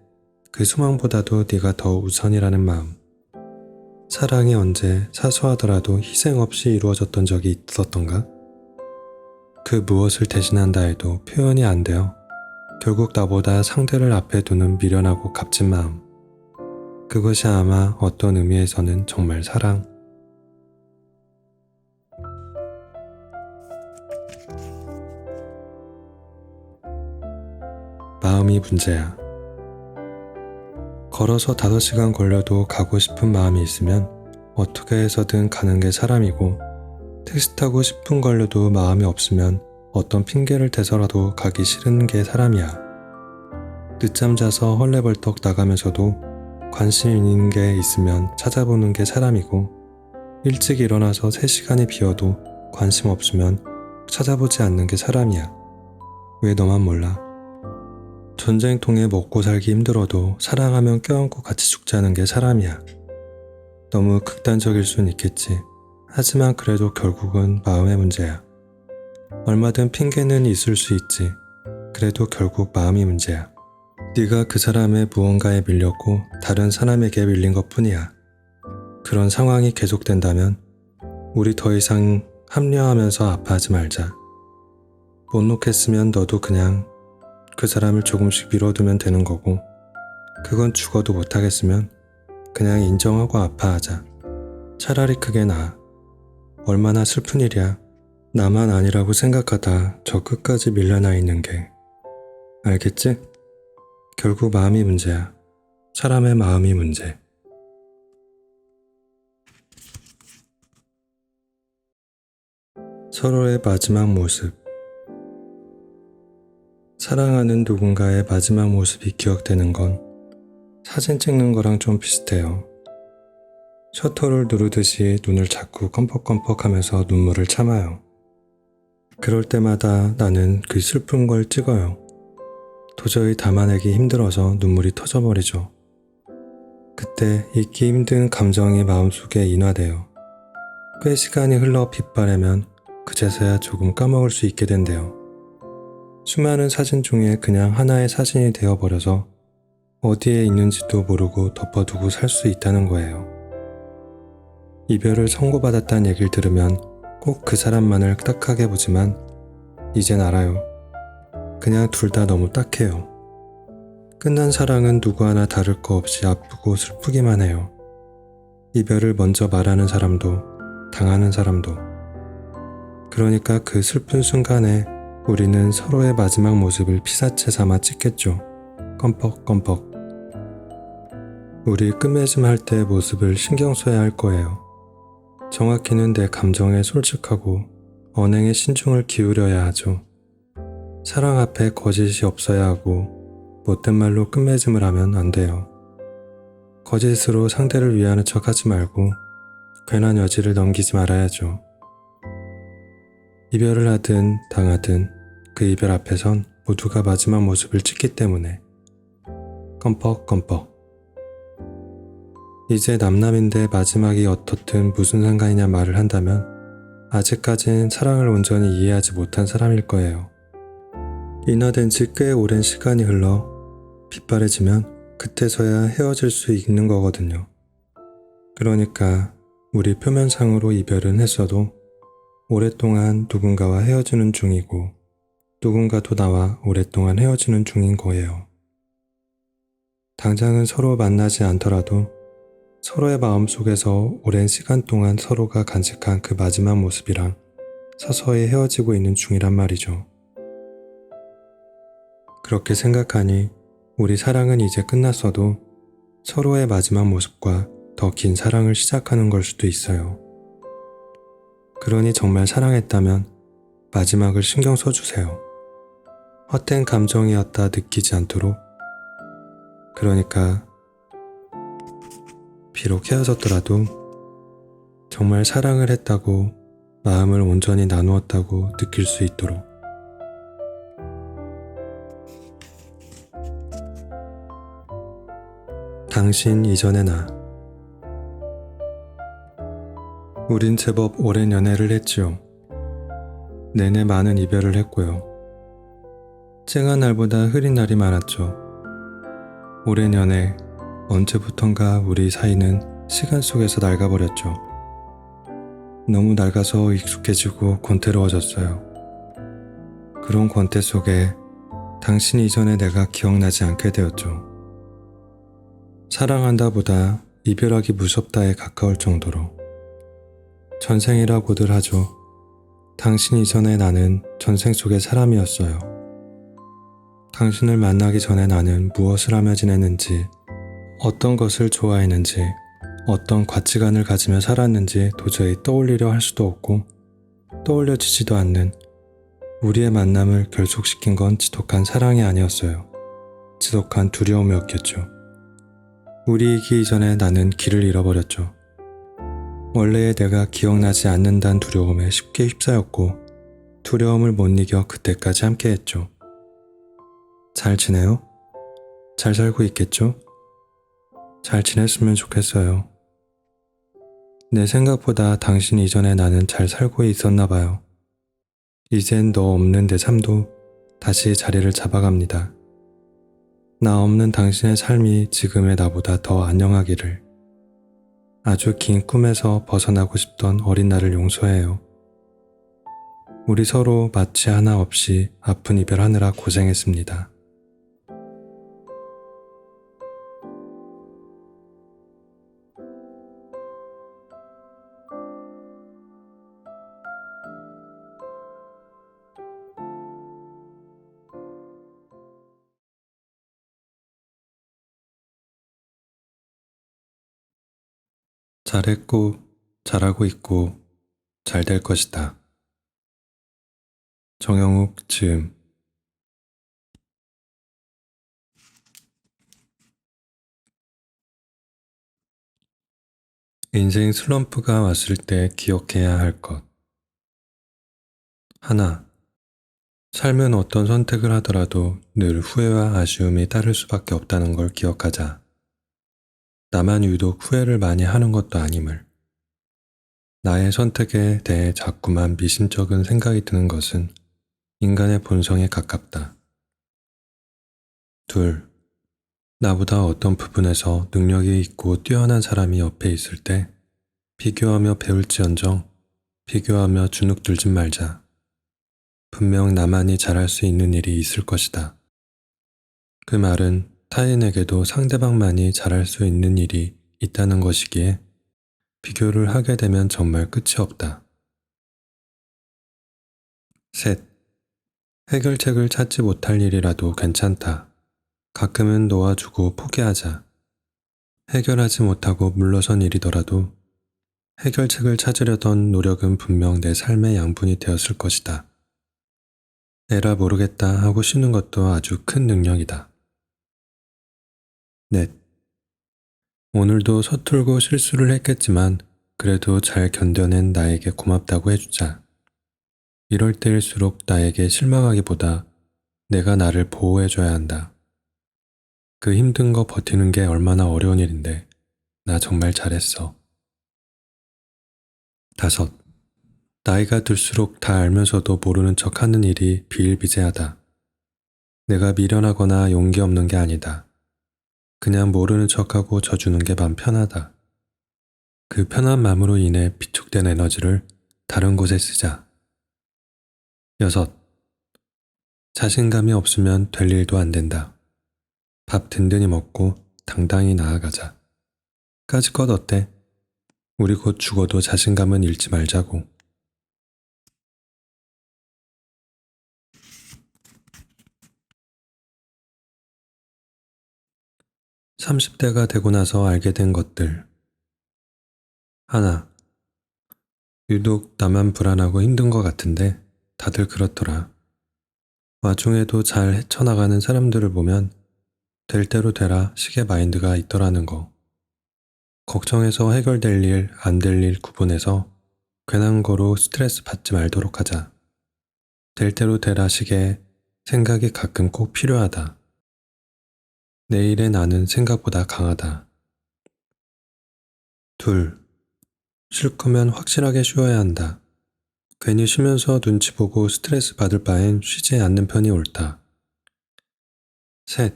그 소망보다도 네가 더 우선이라는 마음. 사랑이 언제 사소하더라도 희생 없이 이루어졌던 적이 있었던가? 그 무엇을 대신한다 해도 표현이 안 돼요. 결국 나보다 상대를 앞에 두는 미련하고 값진 마음. 그것이 아마 어떤 의미에서는 정말 사랑. 마음이 문제야. 걸어서 5시간 걸려도 가고 싶은 마음이 있으면 어떻게 해서든 가는 게 사람이고 택시 타고 10분 걸려도 마음이 없으면 어떤 핑계를 대서라도 가기 싫은 게 사람이야. 늦잠 자서 헐레벌떡 나가면서도 관심 있는 게 있으면 찾아보는 게 사람이고 일찍 일어나서 3시간이 비어도 관심 없으면 찾아보지 않는 게 사람이야. 왜 너만 몰라? 전쟁통에 먹고 살기 힘들어도 사랑하면 껴안고 같이 죽자는 게 사람이야. 너무 극단적일 순 있겠지. 하지만 그래도 결국은 마음의 문제야. 얼마든 핑계는 있을 수 있지. 그래도 결국 마음이 문제야. 네가 그 사람의 무언가에 밀렸고 다른 사람에게 밀린 것뿐이야. 그런 상황이 계속된다면 우리 더 이상 합리화하면서 아파하지 말자. 못 놓겠으면 너도 그냥 그 사람을 조금씩 미뤄두면 되는 거고, 그건 죽어도 못하겠으면 그냥 인정하고 아파하자. 차라리 그게 나아. 얼마나 슬픈 일이야. 나만 아니라고 생각하다 저 끝까지 밀려나 있는 게. 알겠지? 결국 마음이 문제야. 사람의 마음이 문제. 서로의 마지막 모습. 사랑하는 누군가의 마지막 모습이 기억되는 건 사진 찍는 거랑 좀 비슷해요. 셔터를 누르듯이 눈을 자꾸 껌뻑껌뻑하면서 눈물을 참아요. 그럴 때마다 나는 그 슬픈 걸 찍어요. 도저히 담아내기 힘들어서 눈물이 터져버리죠. 그때 잊기 힘든 감정이 마음속에 인화돼요. 꽤 시간이 흘러 빛바래면 그제서야 조금 까먹을 수 있게 된대요. 수많은 사진 중에 그냥 하나의 사진이 되어버려서 어디에 있는지도 모르고 덮어두고 살 수 있다는 거예요. 이별을 선고받았다는 얘기를 들으면 꼭 그 사람만을 딱하게 보지만 이젠 알아요. 그냥 둘 다 너무 딱해요. 끝난 사랑은 누구 하나 다를 거 없이 아프고 슬프기만 해요. 이별을 먼저 말하는 사람도 당하는 사람도. 그러니까 그 슬픈 순간에 우리는 서로의 마지막 모습을 피사체 삼아 찍겠죠. 껌뻑껌뻑. 우리 끝맺음 할 때의 모습을 신경 써야 할 거예요. 정확히는 내 감정에 솔직하고 언행에 신중을 기울여야 하죠. 사랑 앞에 거짓이 없어야 하고 못된 말로 끝맺음을 하면 안 돼요. 거짓으로 상대를 위하는 척 하지 말고 괜한 여지를 넘기지 말아야죠. 이별을 하든 당하든 그 이별 앞에선 모두가 마지막 모습을 찍기 때문에 껌뻑껌뻑. 이제 남남인데 마지막이 어떻든 무슨 상관이냐 말을 한다면 아직까진 사랑을 온전히 이해하지 못한 사람일 거예요. 인화된 지 꽤 오랜 시간이 흘러 빛바래지면 그때서야 헤어질 수 있는 거거든요. 그러니까 우리 표면상으로 이별은 했어도 오랫동안 누군가와 헤어지는 중이고 누군가도 나와 오랫동안 헤어지는 중인 거예요. 당장은 서로 만나지 않더라도 서로의 마음속에서 오랜 시간 동안 서로가 간직한 그 마지막 모습이랑 서서히 헤어지고 있는 중이란 말이죠. 그렇게 생각하니 우리 사랑은 이제 끝났어도 서로의 마지막 모습과 더 긴 사랑을 시작하는 걸 수도 있어요. 그러니 정말 사랑했다면 마지막을 신경 써주세요. 헛된 감정이었다 느끼지 않도록. 그러니까 비록 헤어졌더라도 정말 사랑을 했다고 마음을 온전히 나누었다고 느낄 수 있도록. 당신 이전의 나. 우린 제법 오랜 연애를 했지요. 내내 많은 이별을 했고요. 쨍한 날보다 흐린 날이 많았죠. 오랜 연애, 언제부턴가 우리 사이는 시간 속에서 낡아버렸죠. 너무 낡아서 익숙해지고 권태로워졌어요. 그런 권태 속에 당신 이전에 내가 기억나지 않게 되었죠. 사랑한다 보다 이별하기 무섭다에 가까울 정도로. 전생이라고들 하죠. 당신 이전에 나는 전생 속의 사람이었어요. 당신을 만나기 전에 나는 무엇을 하며 지냈는지, 어떤 것을 좋아했는지, 어떤 가치관을 가지며 살았는지 도저히 떠올리려 할 수도 없고 떠올려지지도 않는 우리의 만남을 결속시킨 건 지독한 사랑이 아니었어요. 지독한 두려움이었겠죠. 우리이기 이전에 나는 길을 잃어버렸죠. 원래의 내가 기억나지 않는다는 두려움에 쉽게 휩싸였고 두려움을 못 이겨 그때까지 함께했죠. 잘 지내요? 잘 살고 있겠죠? 잘 지냈으면 좋겠어요. 내 생각보다 당신 이전에 나는 잘 살고 있었나 봐요. 이젠 너 없는 내 삶도 다시 자리를 잡아갑니다. 나 없는 당신의 삶이 지금의 나보다 더 안녕하기를. 아주 긴 꿈에서 벗어나고 싶던 어린 나를 용서해요. 우리 서로 마취 하나 없이 아픈 이별하느라 고생했습니다. 잘했고, 잘하고 있고, 잘 될 것이다. 정영욱 즈음. 인생 슬럼프가 왔을 때 기억해야 할 것. 하나, 삶은 어떤 선택을 하더라도 늘 후회와 아쉬움이 따를 수밖에 없다는 걸 기억하자. 나만 유독 후회를 많이 하는 것도 아님을. 나의 선택에 대해 자꾸만 미심쩍은 생각이 드는 것은 인간의 본성에 가깝다. 둘, 나보다 어떤 부분에서 능력이 있고 뛰어난 사람이 옆에 있을 때 비교하며 배울지언정 비교하며 주눅들지 말자. 분명 나만이 잘할 수 있는 일이 있을 것이다. 그 말은 타인에게도 상대방만이 잘할 수 있는 일이 있다는 것이기에 비교를 하게 되면 정말 끝이 없다. 셋, 해결책을 찾지 못할 일이라도 괜찮다. 가끔은 놓아주고 포기하자. 해결하지 못하고 물러선 일이더라도 해결책을 찾으려던 노력은 분명 내 삶의 양분이 되었을 것이다. 에라 모르겠다 하고 쉬는 것도 아주 큰 능력이다. 넷, 오늘도 서툴고 실수를 했겠지만 그래도 잘 견뎌낸 나에게 고맙다고 해주자. 이럴 때일수록 나에게 실망하기보다 내가 나를 보호해줘야 한다. 그 힘든 거 버티는 게 얼마나 어려운 일인데 나 정말 잘했어. 다섯, 나이가 들수록 다 알면서도 모르는 척 하는 일이 비일비재하다. 내가 미련하거나 용기 없는 게 아니다. 그냥 모르는 척하고 져주는 게 맘 편하다. 그 편한 마음으로 인해 비축된 에너지를 다른 곳에 쓰자. 여섯, 자신감이 없으면 될 일도 안 된다. 밥 든든히 먹고 당당히 나아가자. 까짓것 어때? 우리 곧 죽어도 자신감은 잃지 말자고. 30대가 되고 나서 알게 된 것들. 하나, 유독 나만 불안하고 힘든 것 같은데 다들 그렇더라. 와중에도 잘 헤쳐나가는 사람들을 보면 될 대로 되라 식의 마인드가 있더라는 거. 걱정해서 해결될 일, 안 될 일 구분해서 괜한 거로 스트레스 받지 말도록 하자. 될 대로 되라 식의 생각이 가끔 꼭 필요하다. 내일의 나는 생각보다 강하다. 둘, 쉴 거면 확실하게 쉬어야 한다. 괜히 쉬면서 눈치 보고 스트레스 받을 바엔 쉬지 않는 편이 옳다. 셋,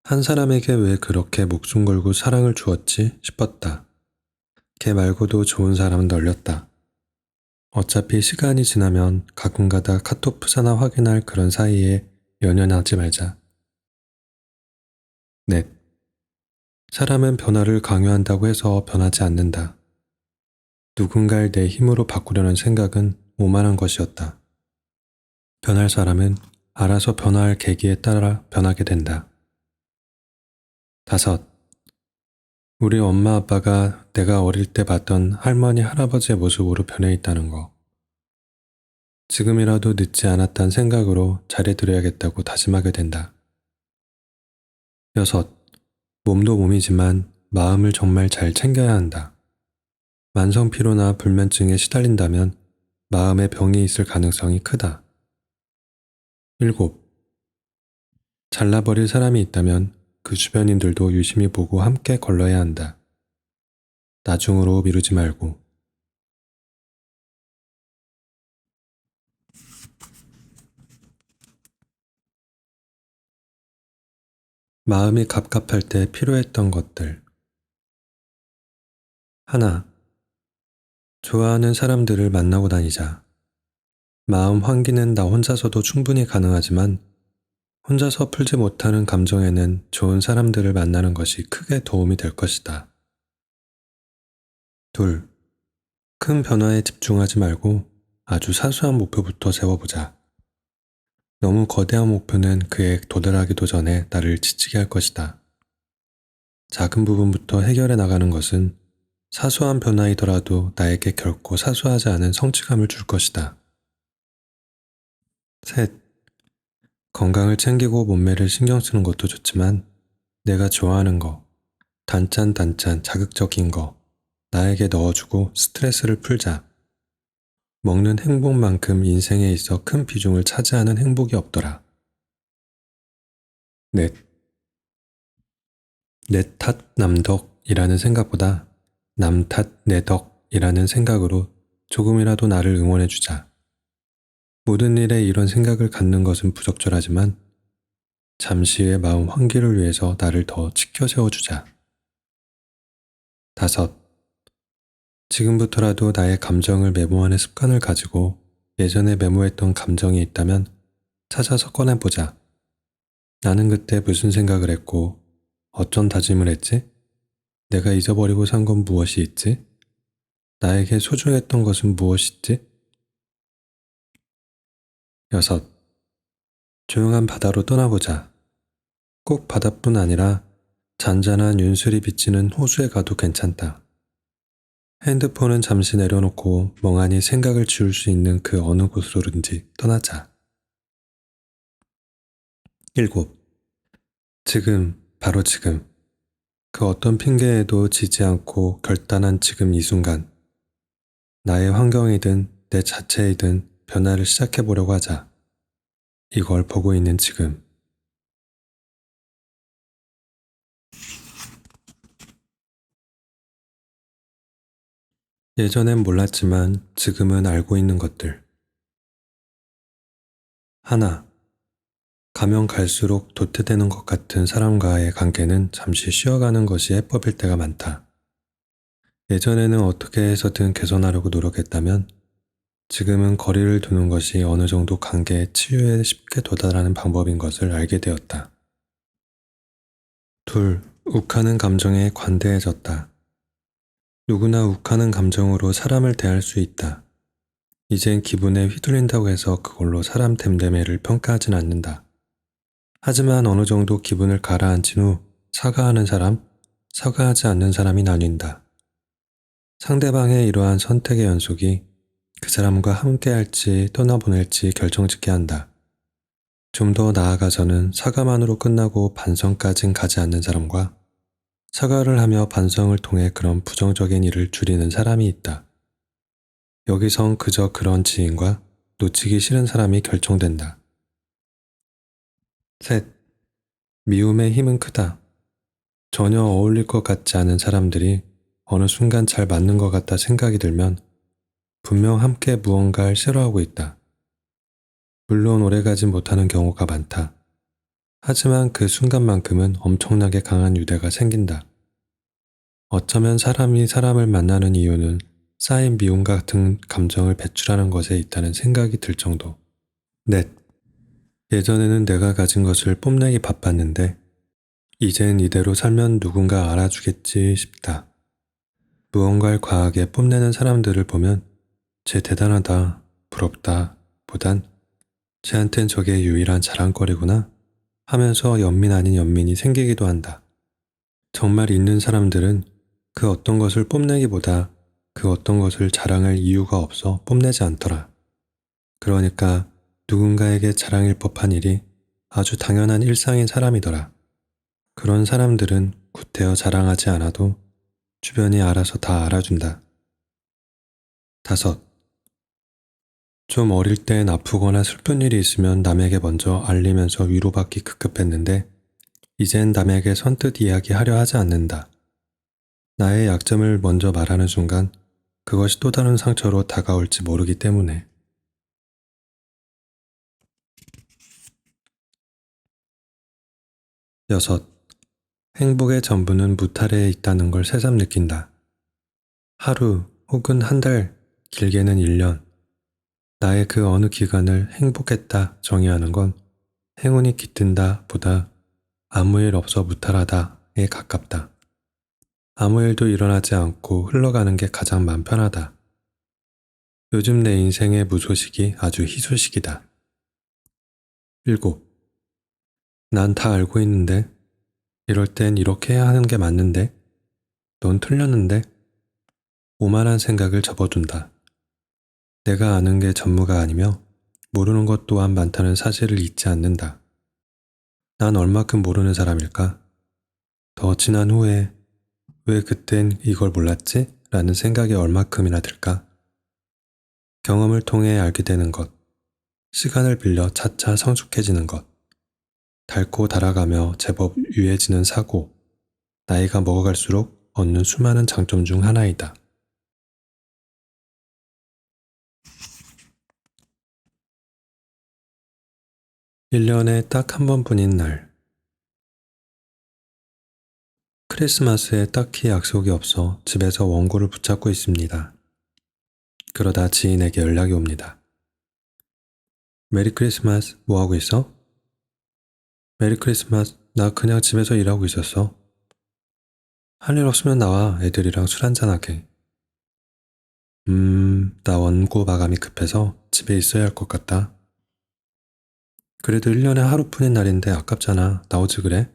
한 사람에게 왜 그렇게 목숨 걸고 사랑을 주었지 싶었다. 걔 말고도 좋은 사람은 널렸다. 어차피 시간이 지나면 가끔가다 카톡 푸사나 확인할 그런 사이에 연연하지 말자. 넷, 사람은 변화를 강요한다고 해서 변하지 않는다. 누군가를 내 힘으로 바꾸려는 생각은 오만한 것이었다. 변할 사람은 알아서 변화할 계기에 따라 변하게 된다. 다섯, 우리 엄마 아빠가 내가 어릴 때 봤던 할머니 할아버지의 모습으로 변해 있다는 거. 지금이라도 늦지 않았단 생각으로 잘해드려야겠다고 다짐하게 된다. 여섯, 몸도 몸이지만 마음을 정말 잘 챙겨야 한다. 만성피로나 불면증에 시달린다면 마음에 병이 있을 가능성이 크다. 일곱, 잘나버릴 사람이 있다면 그 주변인들도 유심히 보고 함께 걸러야 한다. 나중으로 미루지 말고. 마음이 갑갑할 때 필요했던 것들. 하나, 좋아하는 사람들을 만나고 다니자. 마음 환기는 나 혼자서도 충분히 가능하지만 혼자서 풀지 못하는 감정에는 좋은 사람들을 만나는 것이 크게 도움이 될 것이다. 둘, 큰 변화에 집중하지 말고 아주 사소한 목표부터 세워보자. 너무 거대한 목표는 그에 도달하기도 전에 나를 지치게 할 것이다. 작은 부분부터 해결해 나가는 것은 사소한 변화이더라도 나에게 결코 사소하지 않은 성취감을 줄 것이다. 셋, 건강을 챙기고 몸매를 신경 쓰는 것도 좋지만 내가 좋아하는 거, 단짠단짠 자극적인 거, 나에게 넣어주고 스트레스를 풀자. 먹는 행복만큼 인생에 있어 큰 비중을 차지하는 행복이 없더라. 넷, 내 탓 남덕이라는 생각보다 남 탓 내 덕이라는 생각으로 조금이라도 나를 응원해주자. 모든 일에 이런 생각을 갖는 것은 부적절하지만 잠시의 마음 환기를 위해서 나를 더 지켜 세워주자. 다섯, 지금부터라도 나의 감정을 메모하는 습관을 가지고 예전에 메모했던 감정이 있다면 찾아서 꺼내보자. 나는 그때 무슨 생각을 했고 어떤 다짐을 했지? 내가 잊어버리고 산 건 무엇이 있지? 나에게 소중했던 것은 무엇이지? 여섯, 조용한 바다로 떠나보자. 꼭 바다뿐 아니라 잔잔한 윤술이 비치는 호수에 가도 괜찮다. 핸드폰은 잠시 내려놓고 멍하니 생각을 지울 수 있는 그 어느 곳으로든지 떠나자. 일곱, 지금, 바로 지금. 그 어떤 핑계에도 지지 않고 결단한 지금 이 순간. 나의 환경이든 내 자체이든 변화를 시작해보려고 하자. 이걸 보고 있는 지금. 예전엔 몰랐지만 지금은 알고 있는 것들. 하나, 가면 갈수록 도태되는 것 같은 사람과의 관계는 잠시 쉬어가는 것이 해법일 때가 많다. 예전에는 어떻게 해서든 개선하려고 노력했다면 지금은 거리를 두는 것이 어느 정도 관계의 치유에 쉽게 도달하는 방법인 것을 알게 되었다. 둘, 욱하는 감정에 관대해졌다. 누구나 욱하는 감정으로 사람을 대할 수 있다. 이젠 기분에 휘둘린다고 해서 그걸로 사람 됨됨이를 평가하진 않는다. 하지만 어느 정도 기분을 가라앉힌 후 사과하는 사람, 사과하지 않는 사람이 나뉜다. 상대방의 이러한 선택의 연속이 그 사람과 함께할지 떠나보낼지 결정짓게 한다. 좀 더 나아가서는 사과만으로 끝나고 반성까진 가지 않는 사람과 사과를 하며 반성을 통해 그런 부정적인 일을 줄이는 사람이 있다. 여기선 그저 그런 지인과 놓치기 싫은 사람이 결정된다. 셋, 미움의 힘은 크다. 전혀 어울릴 것 같지 않은 사람들이 어느 순간 잘 맞는 것 같다 생각이 들면 분명 함께 무언가를 싫어하고 있다. 물론 오래가진 못하는 경우가 많다. 하지만 그 순간만큼은 엄청나게 강한 유대가 생긴다. 어쩌면 사람이 사람을 만나는 이유는 쌓인 미움 같은 감정을 배출하는 것에 있다는 생각이 들 정도. 넷, 예전에는 내가 가진 것을 뽐내기 바빴는데 이젠 이대로 살면 누군가 알아주겠지 싶다. 무언가를 과하게 뽐내는 사람들을 보면 쟤 대단하다, 부럽다 보단 쟤한텐 저게 유일한 자랑거리구나 하면서 연민 아닌 연민이 생기기도 한다. 정말 있는 사람들은 그 어떤 것을 뽐내기보다 그 어떤 것을 자랑할 이유가 없어 뽐내지 않더라. 그러니까 누군가에게 자랑일 법한 일이 아주 당연한 일상인 사람이더라. 그런 사람들은 구태여 자랑하지 않아도 주변이 알아서 다 알아준다. 다섯, 좀 어릴 땐 아프거나 슬픈 일이 있으면 남에게 먼저 알리면서 위로받기 급급했는데 이젠 남에게 선뜻 이야기하려 하지 않는다. 나의 약점을 먼저 말하는 순간 그것이 또 다른 상처로 다가올지 모르기 때문에. 여섯, 행복의 전부는 무탈에 있다는 걸 새삼 느낀다. 하루 혹은 한 달, 길게는 1년, 나의 그 어느 기간을 행복했다 정의하는 건 행운이 깃든다 보다 아무 일 없어 무탈하다에 가깝다. 아무 일도 일어나지 않고 흘러가는 게 가장 맘 편하다. 요즘 내 인생의 무소식이 아주 희소식이다. 7. 난 다 알고 있는데, 이럴 땐 이렇게 해야 하는 게 맞는데, 넌 틀렸는데, 오만한 생각을 접어둔다. 내가 아는 게 전무가 아니며 모르는 것 또한 많다는 사실을 잊지 않는다. 난 얼마큼 모르는 사람일까? 더 지난 후에 왜 그땐 이걸 몰랐지? 라는 생각이 얼마큼이나 들까? 경험을 통해 알게 되는 것, 시간을 빌려 차차 성숙해지는 것, 닳고 달아가며 제법 유해지는 사고, 나이가 먹어갈수록 얻는 수많은 장점 중 하나이다. 1년에 딱 한 번뿐인 날. 크리스마스에 딱히 약속이 없어 집에서 원고를 붙잡고 있습니다. 그러다 지인에게 연락이 옵니다. 메리 크리스마스, 뭐 하고 있어? 메리 크리스마스, 나 그냥 집에서 일하고 있었어. 할 일 없으면 나와, 애들이랑 술 한잔하게. 나 원고 마감이 급해서 집에 있어야 할 것 같다. 그래도 1년에 하루뿐인 날인데 아깝잖아. 나오지 그래?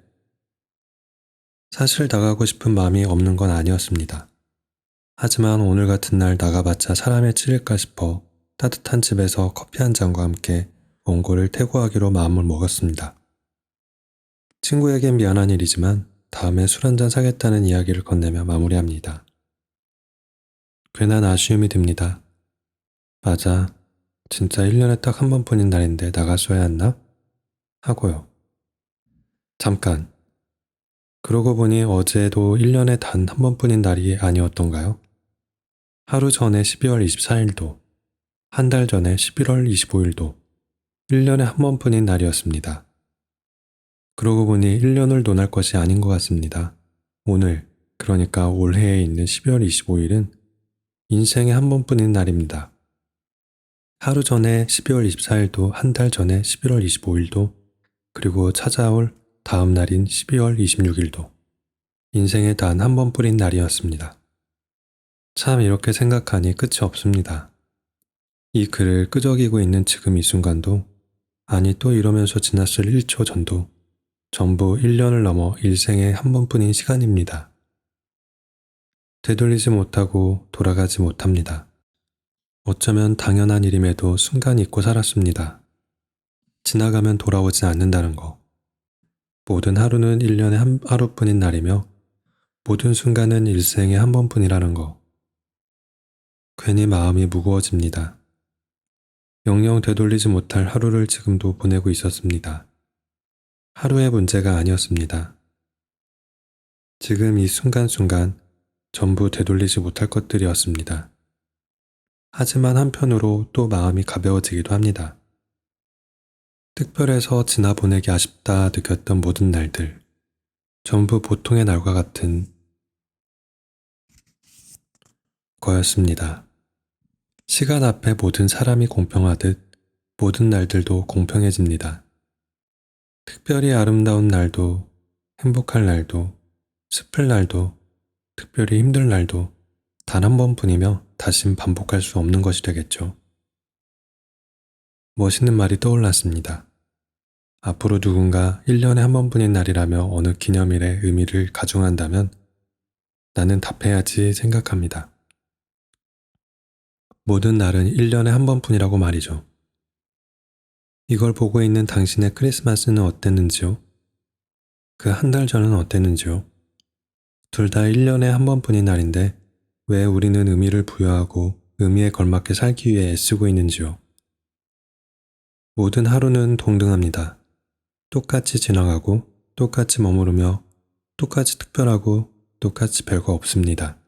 사실 나가고 싶은 마음이 없는 건 아니었습니다. 하지만 오늘 같은 날 나가봤자 사람에 찔릴까 싶어 따뜻한 집에서 커피 한 잔과 함께 원고를 퇴고하기로 마음을 먹었습니다. 친구에겐 미안한 일이지만 다음에 술 한잔 사겠다는 이야기를 건네며 마무리합니다. 괜한 아쉬움이 듭니다. 맞아. 진짜 1년에 딱 한 번뿐인 날인데 나갔어야 했나? 하고요. 잠깐. 그러고 보니 어제도 1년에 단 한 번뿐인 날이 아니었던가요? 하루 전에 12월 24일도, 한 달 전에 11월 25일도 1년에 한 번뿐인 날이었습니다. 그러고 보니 1년을 논할 것이 아닌 것 같습니다. 오늘, 그러니까 올해에 있는 12월 25일은 인생에 한 번뿐인 날입니다. 하루 전에 12월 24일도, 한 달 전에 11월 25일도, 그리고 찾아올 다음 날인 12월 26일도 인생에 단 한 번뿐인 날이었습니다. 참 이렇게 생각하니 끝이 없습니다. 이 글을 끄적이고 있는 지금 이 순간도, 아니 또 이러면서 지났을 1초 전도 전부 1년을 넘어 일생에 한 번뿐인 시간입니다. 되돌리지 못하고 돌아가지 못합니다. 어쩌면 당연한 일임에도 순간 잊고 살았습니다. 지나가면 돌아오지 않는다는 거. 모든 하루는 1년에 한 하루뿐인 날이며 모든 순간은 일생에 한 번뿐이라는 거. 괜히 마음이 무거워집니다. 영영 되돌리지 못할 하루를 지금도 보내고 있었습니다. 하루의 문제가 아니었습니다. 지금 이 순간순간 전부 되돌리지 못할 것들이었습니다. 하지만 한편으로 또 마음이 가벼워지기도 합니다. 특별해서 지나보내기 아쉽다 느꼈던 모든 날들, 전부 보통의 날과 같은 거였습니다. 시간 앞에 모든 사람이 공평하듯 모든 날들도 공평해집니다. 특별히 아름다운 날도, 행복할 날도, 슬플 날도, 특별히 힘들 날도 단 한 번뿐이며 다신 반복할 수 없는 것이 되겠죠. 멋있는 말이 떠올랐습니다. 앞으로 누군가 1년에 한 번뿐인 날이라며 어느 기념일에 의미를 가중한다면 나는 답해야지 생각합니다. 모든 날은 1년에 한 번뿐이라고 말이죠. 이걸 보고 있는 당신의 크리스마스는 어땠는지요? 그 한 달 전은 어땠는지요? 둘 다 1년에 한 번뿐인 날인데 왜 우리는 의미를 부여하고 의미에 걸맞게 살기 위해 애쓰고 있는지요? 모든 하루는 동등합니다. 똑같이 지나가고 똑같이 머무르며 똑같이 특별하고 똑같이 별거 없습니다.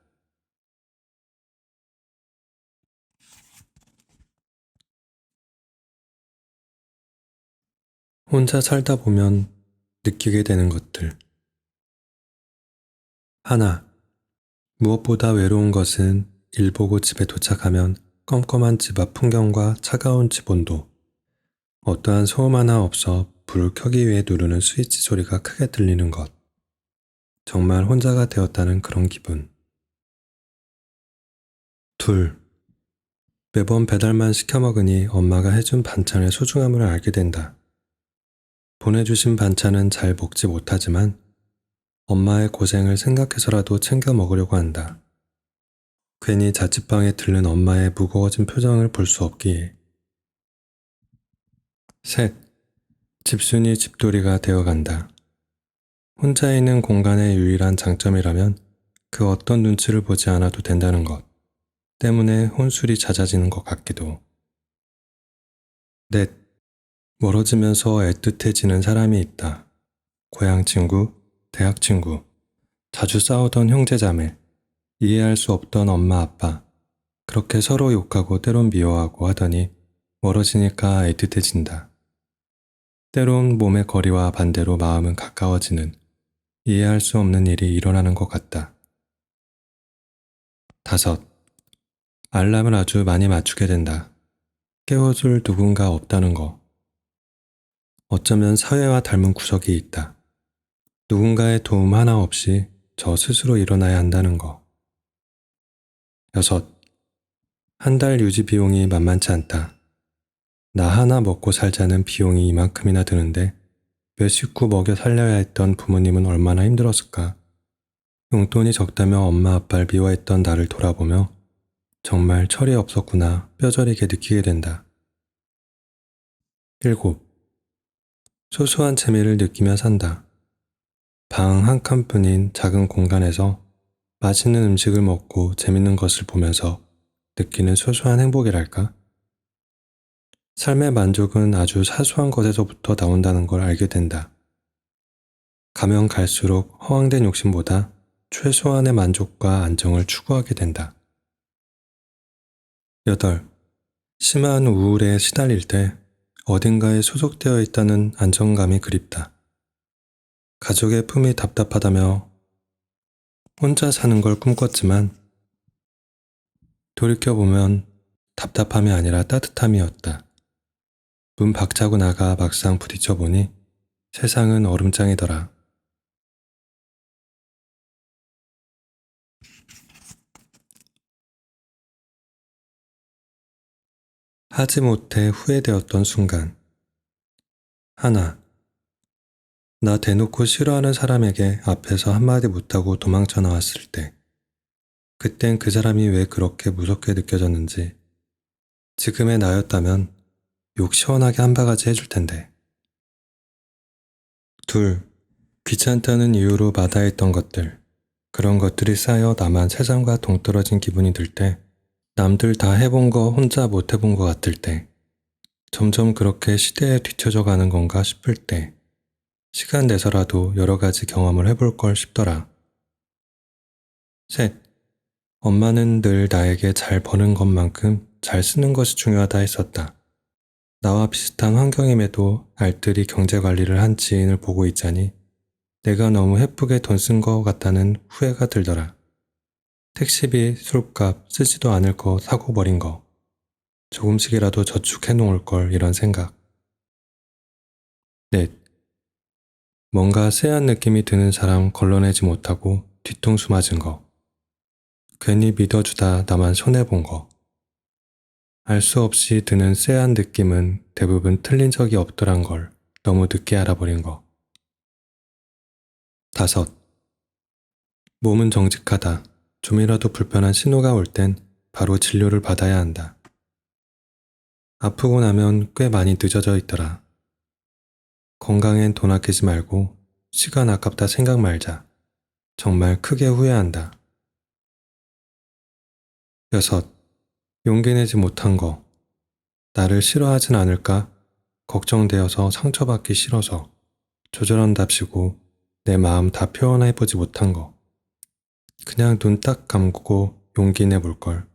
혼자 살다 보면 느끼게 되는 것들. 하나, 무엇보다 외로운 것은 일 보고 집에 도착하면 껌껌한 집 앞 풍경과 차가운 집 온도, 어떠한 소음 하나 없어 불을 켜기 위해 누르는 스위치 소리가 크게 들리는 것. 정말 혼자가 되었다는 그런 기분. 둘, 매번 배달만 시켜 먹으니 엄마가 해준 반찬의 소중함을 알게 된다. 보내주신 반찬은 잘 먹지 못하지만 엄마의 고생을 생각해서라도 챙겨 먹으려고 한다. 괜히 자취방에 들른 엄마의 무거워진 표정을 볼 수 없기에. 셋, 집순이 집돌이가 되어간다. 혼자 있는 공간의 유일한 장점이라면 그 어떤 눈치를 보지 않아도 된다는 것 때문에 혼술이 잦아지는 것 같기도. 넷, 멀어지면서 애틋해지는 사람이 있다. 고향 친구, 대학 친구, 자주 싸우던 형제자매, 이해할 수 없던 엄마 아빠, 그렇게 서로 욕하고 때론 미워하고 하더니 멀어지니까 애틋해진다. 때론 몸의 거리와 반대로 마음은 가까워지는 이해할 수 없는 일이 일어나는 것 같다. 다섯, 알람을 아주 많이 맞추게 된다. 깨워줄 누군가 없다는 거. 어쩌면 사회와 닮은 구석이 있다. 누군가의 도움 하나 없이 저 스스로 일어나야 한다는 거. 여섯, 한 달 유지 비용이 만만치 않다. 나 하나 먹고 살자는 비용이 이만큼이나 드는데 몇 식구 먹여 살려야 했던 부모님은 얼마나 힘들었을까. 용돈이 적다며 엄마 아빠를 미워했던 나를 돌아보며 정말 철이 없었구나 뼈저리게 느끼게 된다. 7. 소소한 재미를 느끼며 산다. 방 한 칸뿐인 작은 공간에서 맛있는 음식을 먹고 재밌는 것을 보면서 느끼는 소소한 행복이랄까? 삶의 만족은 아주 사소한 것에서부터 나온다는 걸 알게 된다. 가면 갈수록 허황된 욕심보다 최소한의 만족과 안정을 추구하게 된다. 8. 심한 우울에 시달릴 때 어딘가에 소속되어 있다는 안정감이 그립다. 가족의 품이 답답하다며 혼자 사는 걸 꿈꿨지만 돌이켜보면 답답함이 아니라 따뜻함이었다. 문 박차고 나가 막상 부딪혀 보니 세상은 얼음장이더라. 하지 못해 후회되었던 순간. 하나, 나 대놓고 싫어하는 사람에게 앞에서 한마디 못하고 도망쳐 나왔을 때, 그땐 그 사람이 왜 그렇게 무섭게 느껴졌는지, 지금의 나였다면 욕 시원하게 한 바가지 해줄 텐데. 둘, 귀찮다는 이유로 마다했던 것들, 그런 것들이 쌓여 나만 세상과 동떨어진 기분이 들 때, 남들 다 해본 거 혼자 못 해본 것 같을 때, 점점 그렇게 시대에 뒤처져 가는 건가 싶을 때, 시간 내서라도 여러 가지 경험을 해볼 걸 싶더라. 셋, 엄마는 늘 나에게 잘 버는 것만큼 잘 쓰는 것이 중요하다 했었다. 나와 비슷한 환경임에도 알뜰히 경제 관리를 한 지인을 보고 있자니 내가 너무 헤프게 돈 쓴 것 같다는 후회가 들더라. 택시비, 술값, 쓰지도 않을 거 사고 버린 거. 조금씩이라도 저축해 놓을 걸 이런 생각. 넷, 뭔가 쎄한 느낌이 드는 사람 걸러내지 못하고 뒤통수 맞은 거. 괜히 믿어주다 나만 손해본 거. 알 수 없이 드는 쎄한 느낌은 대부분 틀린 적이 없더란 걸 너무 늦게 알아버린 거. 5. 몸은 정직하다. 좀이라도 불편한 신호가 올 땐 바로 진료를 받아야 한다. 아프고 나면 꽤 많이 늦어져 있더라. 건강엔 돈 아끼지 말고 시간 아깝다 생각 말자. 정말 크게 후회한다. 6. 용기 내지 못한 거. 나를 싫어하진 않을까? 걱정되어서 상처받기 싫어서 조절한답시고 내 마음 다 표현해보지 못한 거. 그냥 눈 딱 감고 용기 내볼 걸.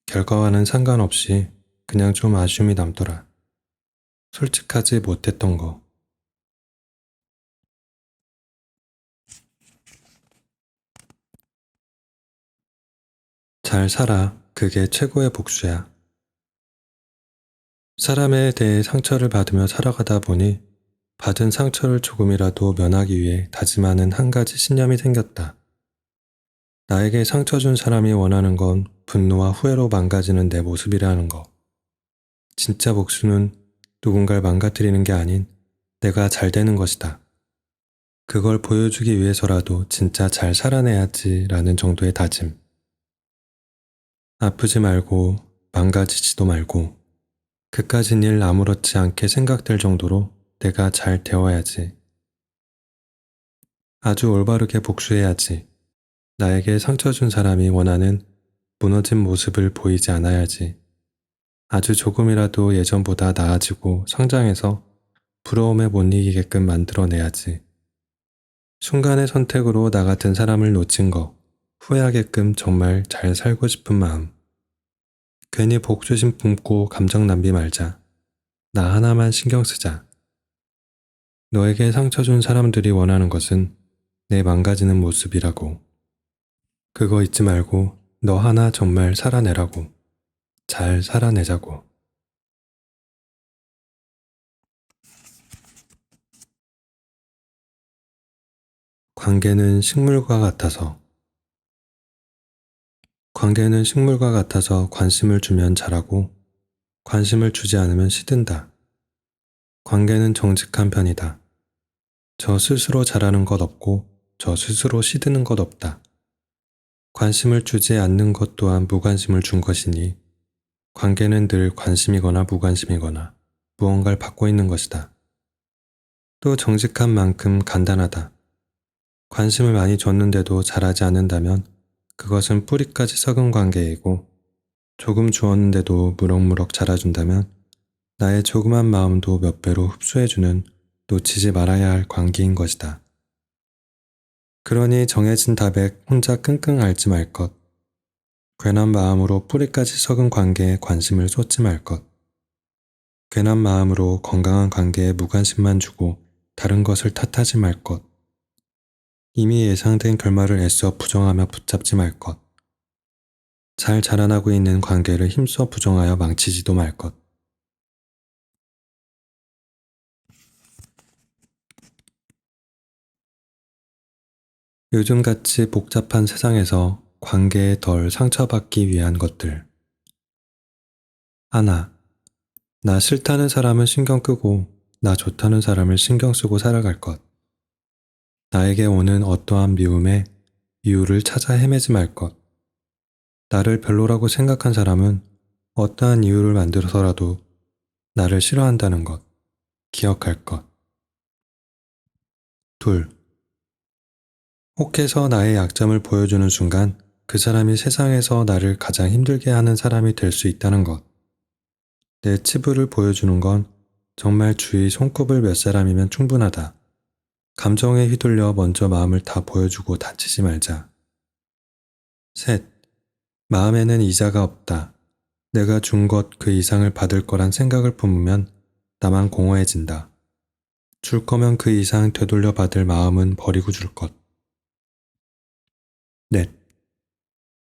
결과와는 상관없이 그냥 좀 아쉬움이 남더라. 솔직하지 못했던 거. 잘 살아. 그게 최고의 복수야. 사람에 대해 상처를 받으며 살아가다 보니 받은 상처를 조금이라도 면하기 위해 다짐하는 한 가지 신념이 생겼다. 나에게 상처 준 사람이 원하는 건 분노와 후회로 망가지는 내 모습이라는 거. 진짜 복수는 누군가를 망가뜨리는 게 아닌 내가 잘 되는 것이다. 그걸 보여주기 위해서라도 진짜 잘 살아내야지라는 정도의 다짐. 아프지 말고 망가지지도 말고 그까진 일 아무렇지 않게 생각될 정도로 내가 잘 되어야지. 아주 올바르게 복수해야지. 나에게 상처 준 사람이 원하는 무너진 모습을 보이지 않아야지. 아주 조금이라도 예전보다 나아지고 성장해서 부러움에 못 이기게끔 만들어내야지. 순간의 선택으로 나 같은 사람을 놓친 거 후회하게끔 정말 잘 살고 싶은 마음. 괜히 복수심 뿜고 감정 낭비 말자. 나 하나만 신경 쓰자. 너에게 상처 준 사람들이 원하는 것은 내 망가지는 모습이라고. 그거 잊지 말고 너 하나 정말 살아내라고. 잘 살아내자고. 관계는 식물과 같아서. 관계는 식물과 같아서 관심을 주면 자라고 관심을 주지 않으면 시든다. 관계는 정직한 편이다. 저 스스로 잘하는 것 없고 저 스스로 시드는 것 없다. 관심을 주지 않는 것 또한 무관심을 준 것이니 관계는 늘 관심이거나 무관심이거나 무언가를 받고 있는 것이다. 또 정직한 만큼 간단하다. 관심을 많이 줬는데도 잘하지 않는다면 그것은 뿌리까지 썩은 관계이고 조금 주었는데도 무럭무럭 자라준다면 나의 조그만 마음도 몇 배로 흡수해주는 놓치지 말아야 할 관계인 것이다. 그러니 정해진 답에 혼자 끙끙 앓지 말 것. 괜한 마음으로 뿌리까지 썩은 관계에 관심을 쏟지 말 것. 괜한 마음으로 건강한 관계에 무관심만 주고 다른 것을 탓하지 말 것. 이미 예상된 결말을 애써 부정하며 붙잡지 말 것. 잘 자라나고 있는 관계를 힘써 부정하여 망치지도 말 것. 요즘같이 복잡한 세상에서 관계에 덜 상처받기 위한 것들. 하나, 나 싫다는 사람은 신경 끄고 나 좋다는 사람을 신경 쓰고 살아갈 것. 나에게 오는 어떠한 미움에 이유를 찾아 헤매지 말 것. 나를 별로라고 생각한 사람은 어떠한 이유를 만들어서라도 나를 싫어한다는 것, 기억할 것. 둘, 혹해서 나의 약점을 보여주는 순간 그 사람이 세상에서 나를 가장 힘들게 하는 사람이 될 수 있다는 것. 내 치부를 보여주는 건 정말 주위 손꼽을 몇 사람이면 충분하다. 감정에 휘둘려 먼저 마음을 다 보여주고 다치지 말자. 셋, 마음에는 이자가 없다. 내가 준 것 그 이상을 받을 거란 생각을 품으면 나만 공허해진다. 줄 거면 그 이상 되돌려 받을 마음은 버리고 줄 것. 넷,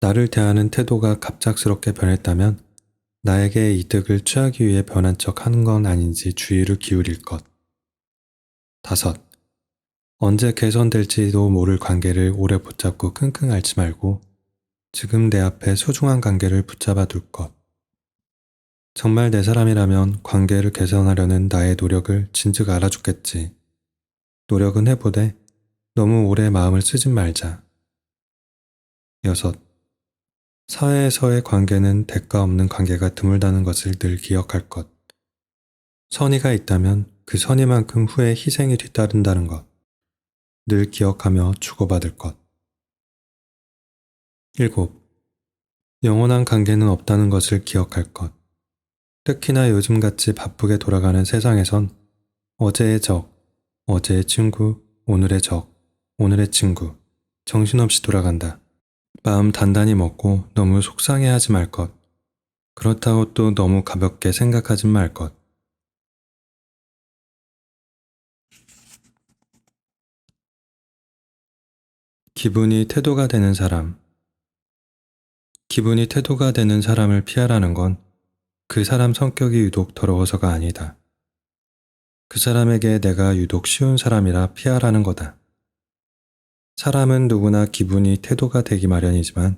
나를 대하는 태도가 갑작스럽게 변했다면 나에게 이득을 취하기 위해 변한 척 하는 건 아닌지 주의를 기울일 것. 다섯, 언제 개선될지도 모를 관계를 오래 붙잡고 끙끙 앓지 말고 지금 내 앞에 소중한 관계를 붙잡아 둘 것. 정말 내 사람이라면 관계를 개선하려는 나의 노력을 진즉 알아주겠지. 노력은 해보되 너무 오래 마음을 쓰진 말자. 여섯, 사회에서의 관계는 대가 없는 관계가 드물다는 것을 늘 기억할 것. 선의가 있다면 그 선의만큼 후에 희생이 뒤따른다는 것. 늘 기억하며 주고받을 것. 일곱, 영원한 관계는 없다는 것을 기억할 것. 특히나 요즘같이 바쁘게 돌아가는 세상에선 어제의 적, 어제의 친구, 오늘의 적, 오늘의 친구, 정신없이 돌아간다. 마음 단단히 먹고 너무 속상해하지 말 것. 그렇다고 또 너무 가볍게 생각하지 말 것. 기분이 태도가 되는 사람. 기분이 태도가 되는 사람을 피하라는 건 그 사람 성격이 유독 더러워서가 아니다. 그 사람에게 내가 유독 쉬운 사람이라 피하라는 거다. 사람은 누구나 기분이 태도가 되기 마련이지만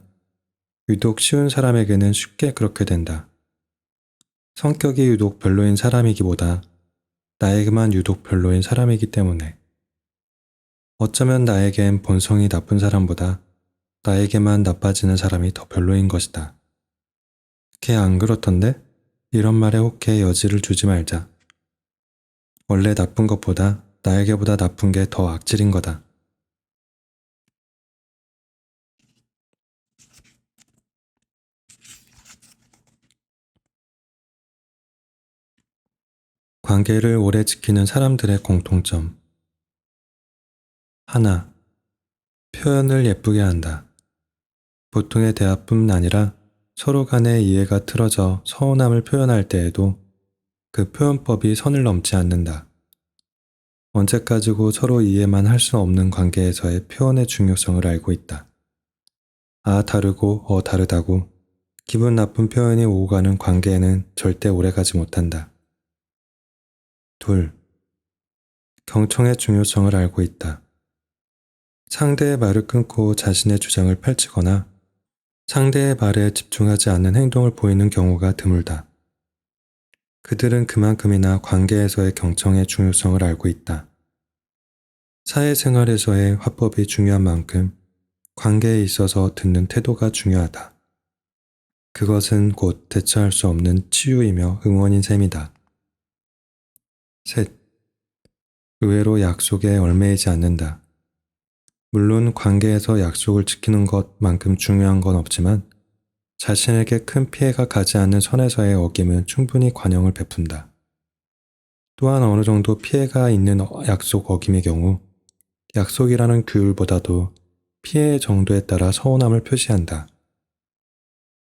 유독 쉬운 사람에게는 쉽게 그렇게 된다. 성격이 유독 별로인 사람이기보다 나에게만 유독 별로인 사람이기 때문에 어쩌면 나에겐 본성이 나쁜 사람보다 나에게만 나빠지는 사람이 더 별로인 것이다. 걔 안 그렇던데? 이런 말에 혹해 여지를 주지 말자. 원래 나쁜 것보다 나에게보다 나쁜 게 더 악질인 거다. 관계를 오래 지키는 사람들의 공통점. 하나, 표현을 예쁘게 한다. 보통의 대화뿐 아니라 서로 간의 이해가 틀어져 서운함을 표현할 때에도 그 표현법이 선을 넘지 않는다. 언제까지고 서로 이해만 할 수 없는 관계에서의 표현의 중요성을 알고 있다. 다르고 다르다고 기분 나쁜 표현이 오고 가는 관계에는 절대 오래가지 못한다. 둘, 경청의 중요성을 알고 있다. 상대의 말을 끊고 자신의 주장을 펼치거나 상대의 말에 집중하지 않는 행동을 보이는 경우가 드물다. 그들은 그만큼이나 관계에서의 경청의 중요성을 알고 있다. 사회생활에서의 화법이 중요한 만큼 관계에 있어서 듣는 태도가 중요하다. 그것은 곧 대처할 수 없는 치유이며 응원인 셈이다. 셋, 의외로 약속에 얽매이지 않는다. 물론 관계에서 약속을 지키는 것만큼 중요한 건 없지만 자신에게 큰 피해가 가지 않는 선에서의 어김은 충분히 관용을 베푼다. 또한 어느 정도 피해가 있는 약속 어김의 경우 약속이라는 규율보다도 피해의 정도에 따라 서운함을 표시한다.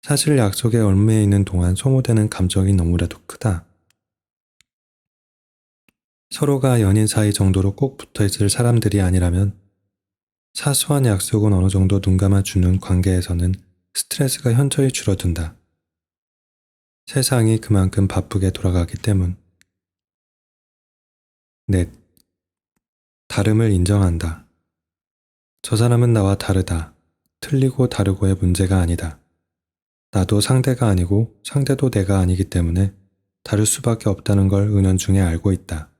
사실 약속에 얽매여 있는 동안 소모되는 감정이 너무나도 크다. 서로가 연인 사이 정도로 꼭 붙어있을 사람들이 아니라면 사소한 약속은 어느 정도 눈 감아주는 관계에서는 스트레스가 현저히 줄어든다. 세상이 그만큼 바쁘게 돌아가기 때문. 넷, 다름을 인정한다. 저 사람은 나와 다르다. 틀리고 다르고의 문제가 아니다. 나도 상대가 아니고 상대도 내가 아니기 때문에 다를 수밖에 없다는 걸 은연중에 알고 있다.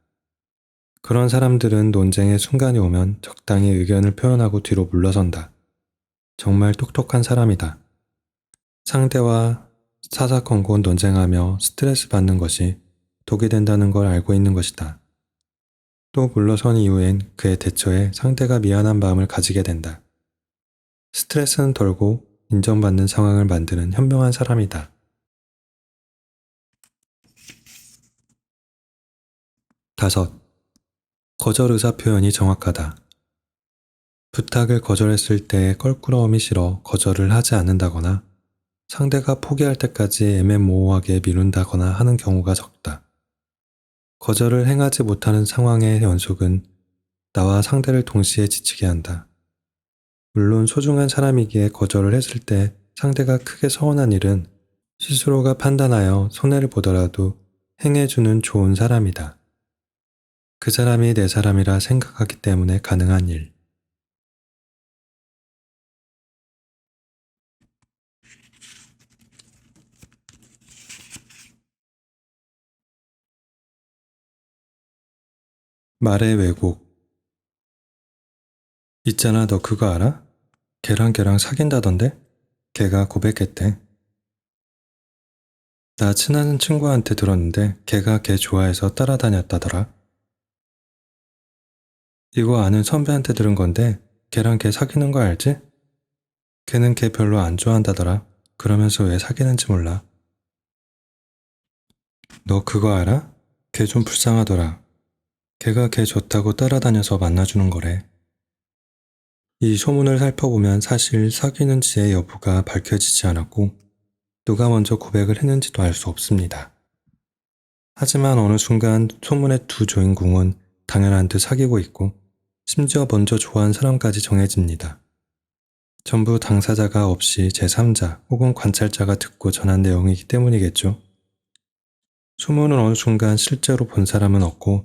그런 사람들은 논쟁의 순간이 오면 적당히 의견을 표현하고 뒤로 물러선다. 정말 똑똑한 사람이다. 상대와 사사건건 논쟁하며 스트레스 받는 것이 독이 된다는 걸 알고 있는 것이다. 또 물러선 이후엔 그의 대처에 상대가 미안한 마음을 가지게 된다. 스트레스는 덜고 인정받는 상황을 만드는 현명한 사람이다. 다섯, 거절 의사 표현이 정확하다. 부탁을 거절했을 때의 껄끄러움이 싫어 거절을 하지 않는다거나 상대가 포기할 때까지 애매모호하게 미룬다거나 하는 경우가 적다. 거절을 행하지 못하는 상황의 연속은 나와 상대를 동시에 지치게 한다. 물론 소중한 사람이기에 거절을 했을 때 상대가 크게 서운한 일은 스스로가 판단하여 손해를 보더라도 행해주는 좋은 사람이다. 그 사람이 내 사람이라 생각하기 때문에 가능한 일. 말의 왜곡. 있잖아, 너 그거 알아? 걔랑 사귄다던데? 걔가 고백했대. 나 친한 친구한테 들었는데 걔가 걔 좋아해서 따라다녔다더라. 이거 아는 선배한테 들은 건데 걔랑 걔 사귀는 거 알지? 걔는 걔 별로 안 좋아한다더라. 그러면서 왜 사귀는지 몰라. 너 그거 알아? 걔 좀 불쌍하더라. 걔가 걔 좋다고 따라다녀서 만나주는 거래. 이 소문을 살펴보면 사실 사귀는지의 여부가 밝혀지지 않았고 누가 먼저 고백을 했는지도 알 수 없습니다. 하지만 어느 순간 소문의 두 주인공은 당연한 듯 사귀고 있고 심지어 먼저 좋아한 사람까지 정해집니다. 전부 당사자가 없이 제3자 혹은 관찰자가 듣고 전한 내용이기 때문이겠죠. 소문은 어느 순간 실제로 본 사람은 없고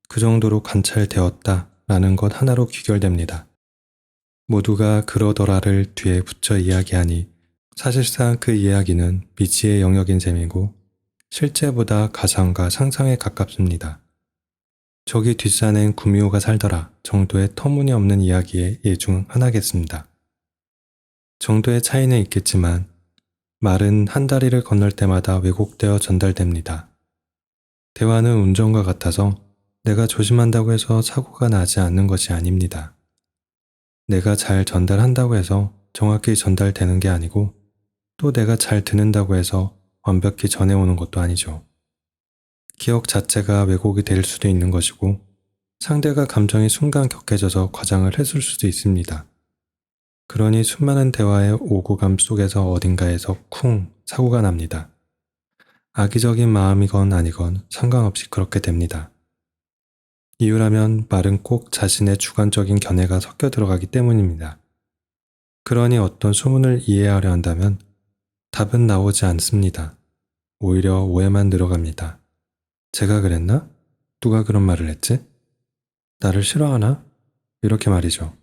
그 정도로 관찰되었다라는 것 하나로 귀결됩니다. 모두가 그러더라를 뒤에 붙여 이야기하니 사실상 그 이야기는 미지의 영역인 셈이고 실제보다 가상과 상상에 가깝습니다. 저기 뒷산엔 구미호가 살더라 정도의 터무니없는 이야기의 예중 하나겠습니다. 정도의 차이는 있겠지만 말은 한 다리를 건널 때마다 왜곡되어 전달됩니다. 대화는 운전과 같아서 내가 조심한다고 해서 사고가 나지 않는 것이 아닙니다. 내가 잘 전달한다고 해서 정확히 전달되는 게 아니고 또 내가 잘 듣는다고 해서 완벽히 전해오는 것도 아니죠. 기억 자체가 왜곡이 될 수도 있는 것이고 상대가 감정이 순간 격해져서 과장을 했을 수도 있습니다. 그러니 수많은 대화의 오구감 속에서 어딘가에서 쿵 사고가 납니다. 악의적인 마음이건 아니건 상관없이 그렇게 됩니다. 이유라면 말은 꼭 자신의 주관적인 견해가 섞여 들어가기 때문입니다. 그러니 어떤 소문을 이해하려 한다면 답은 나오지 않습니다. 오히려 오해만 늘어갑니다. 제가 그랬나? 누가 그런 말을 했지? 나를 싫어하나? 이렇게 말이죠.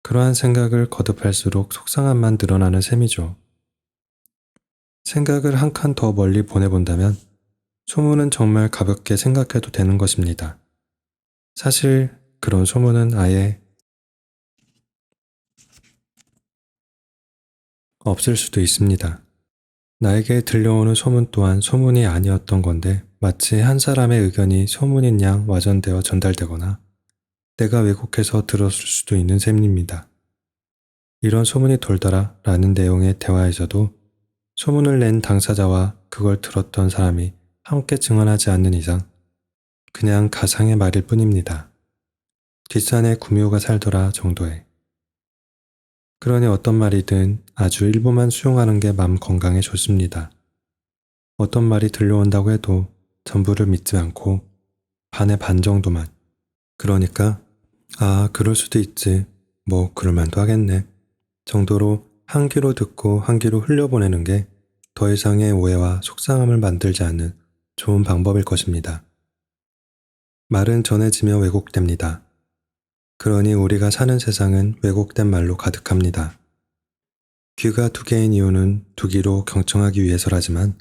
그러한 생각을 거듭할수록 속상함만 늘어나는 셈이죠. 생각을 한 칸 더 멀리 보내본다면 소문은 정말 가볍게 생각해도 되는 것입니다. 사실 그런 소문은 아예 없을 수도 있습니다. 나에게 들려오는 소문 또한 소문이 아니었던 건데 마치 한 사람의 의견이 소문인 양 와전되어 전달되거나 내가 왜곡해서 들었을 수도 있는 셈입니다. 이런 소문이 돌더라 라는 내용의 대화에서도 소문을 낸 당사자와 그걸 들었던 사람이 함께 증언하지 않는 이상 그냥 가상의 말일 뿐입니다. 뒷산에 구미호가 살더라 정도에. 그러니 어떤 말이든 아주 일부만 수용하는 게 마음 건강에 좋습니다. 어떤 말이 들려온다고 해도 전부를 믿지 않고 반의 반 정도만. 그러니까 아 그럴 수도 있지 뭐 그럴만도 하겠네 정도로 한 귀로 듣고 한 귀로 흘려보내는 게 더 이상의 오해와 속상함을 만들지 않는 좋은 방법일 것입니다. 말은 전해지며 왜곡됩니다. 그러니 우리가 사는 세상은 왜곡된 말로 가득합니다. 귀가 두 개인 이유는 두 귀로 경청하기 위해서라지만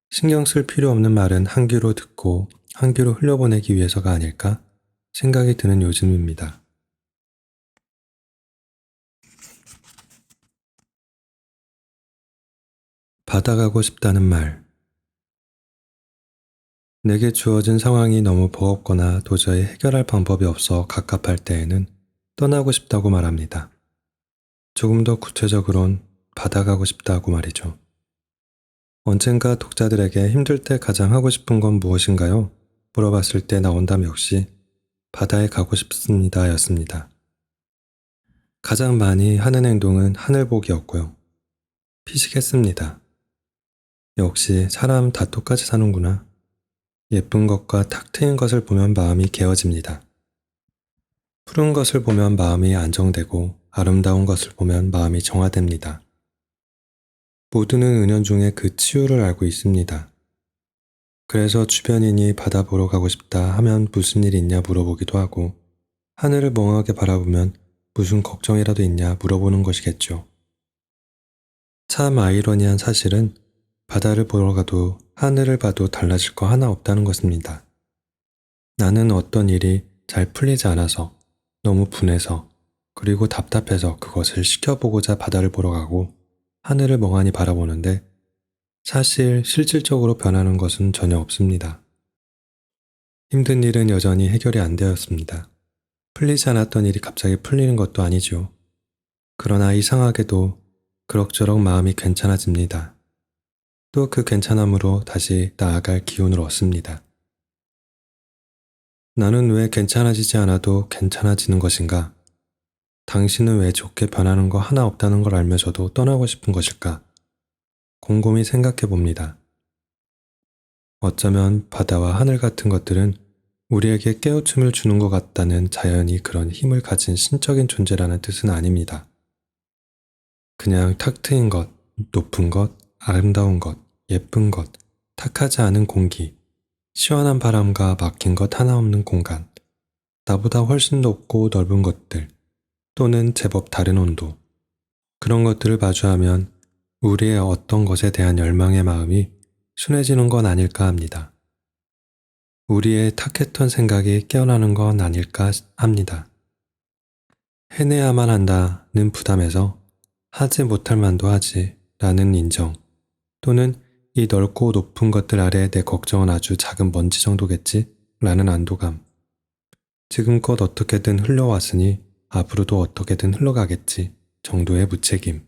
신경 쓸 필요 없는 말은 한 귀로 듣고 한 귀로 흘려보내기 위해서가 아닐까 생각이 드는 요즘입니다. 받아가고 싶다는 말. 내게 주어진 상황이 너무 버겁거나 도저히 해결할 방법이 없어 갑갑할 때에는 떠나고 싶다고 말합니다. 조금 더 구체적으론 받아가고 싶다고 말이죠. 언젠가 독자들에게 힘들 때 가장 하고 싶은 건 무엇인가요? 물어봤을 때 나온 답 역시 바다에 가고 싶습니다 였습니다. 가장 많이 하는 행동은 하늘 보기였고요. 피식했습니다. 역시 사람 다 똑같이 사는구나. 예쁜 것과 탁 트인 것을 보면 마음이 개어집니다. 푸른 것을 보면 마음이 안정되고 아름다운 것을 보면 마음이 정화됩니다. 모두는 은연중에 그 치유를 알고 있습니다. 그래서 주변인이 바다 보러 가고 싶다 하면 무슨 일 있냐 물어보기도 하고 하늘을 멍하게 바라보면 무슨 걱정이라도 있냐 물어보는 것이겠죠. 참 아이러니한 사실은 바다를 보러 가도 하늘을 봐도 달라질 거 하나 없다는 것입니다. 나는 어떤 일이 잘 풀리지 않아서 너무 분해서 그리고 답답해서 그것을 시켜보고자 바다를 보러 가고 하늘을 멍하니 바라보는데 사실 실질적으로 변하는 것은 전혀 없습니다. 힘든 일은 여전히 해결이 안 되었습니다. 풀리지 않았던 일이 갑자기 풀리는 것도 아니죠. 그러나 이상하게도 그럭저럭 마음이 괜찮아집니다. 또 그 괜찮음으로 다시 나아갈 기운을 얻습니다. 나는 왜 괜찮아지지 않아도 괜찮아지는 것인가? 당신은 왜 좋게 변하는 거 하나 없다는 걸 알면서도 떠나고 싶은 것일까? 곰곰이 생각해 봅니다. 어쩌면 바다와 하늘 같은 것들은 우리에게 깨우침을 주는 것 같다는 자연이 그런 힘을 가진 신적인 존재라는 뜻은 아닙니다. 그냥 탁 트인 것, 높은 것, 아름다운 것, 예쁜 것, 탁하지 않은 공기, 시원한 바람과 막힌 것 하나 없는 공간, 나보다 훨씬 높고 넓은 것들, 또는 제법 다른 온도. 그런 것들을 마주하면 우리의 어떤 것에 대한 열망의 마음이 순해지는 건 아닐까 합니다. 우리의 탁했던 생각이 깨어나는 건 아닐까 합니다. 해내야만 한다는 부담에서 하지 못할 만도 하지 라는 인정, 또는 이 넓고 높은 것들 아래 내 걱정은 아주 작은 먼지 정도겠지 라는 안도감, 지금껏 어떻게든 흘러왔으니 앞으로도 어떻게든 흘러가겠지 정도의 무책임.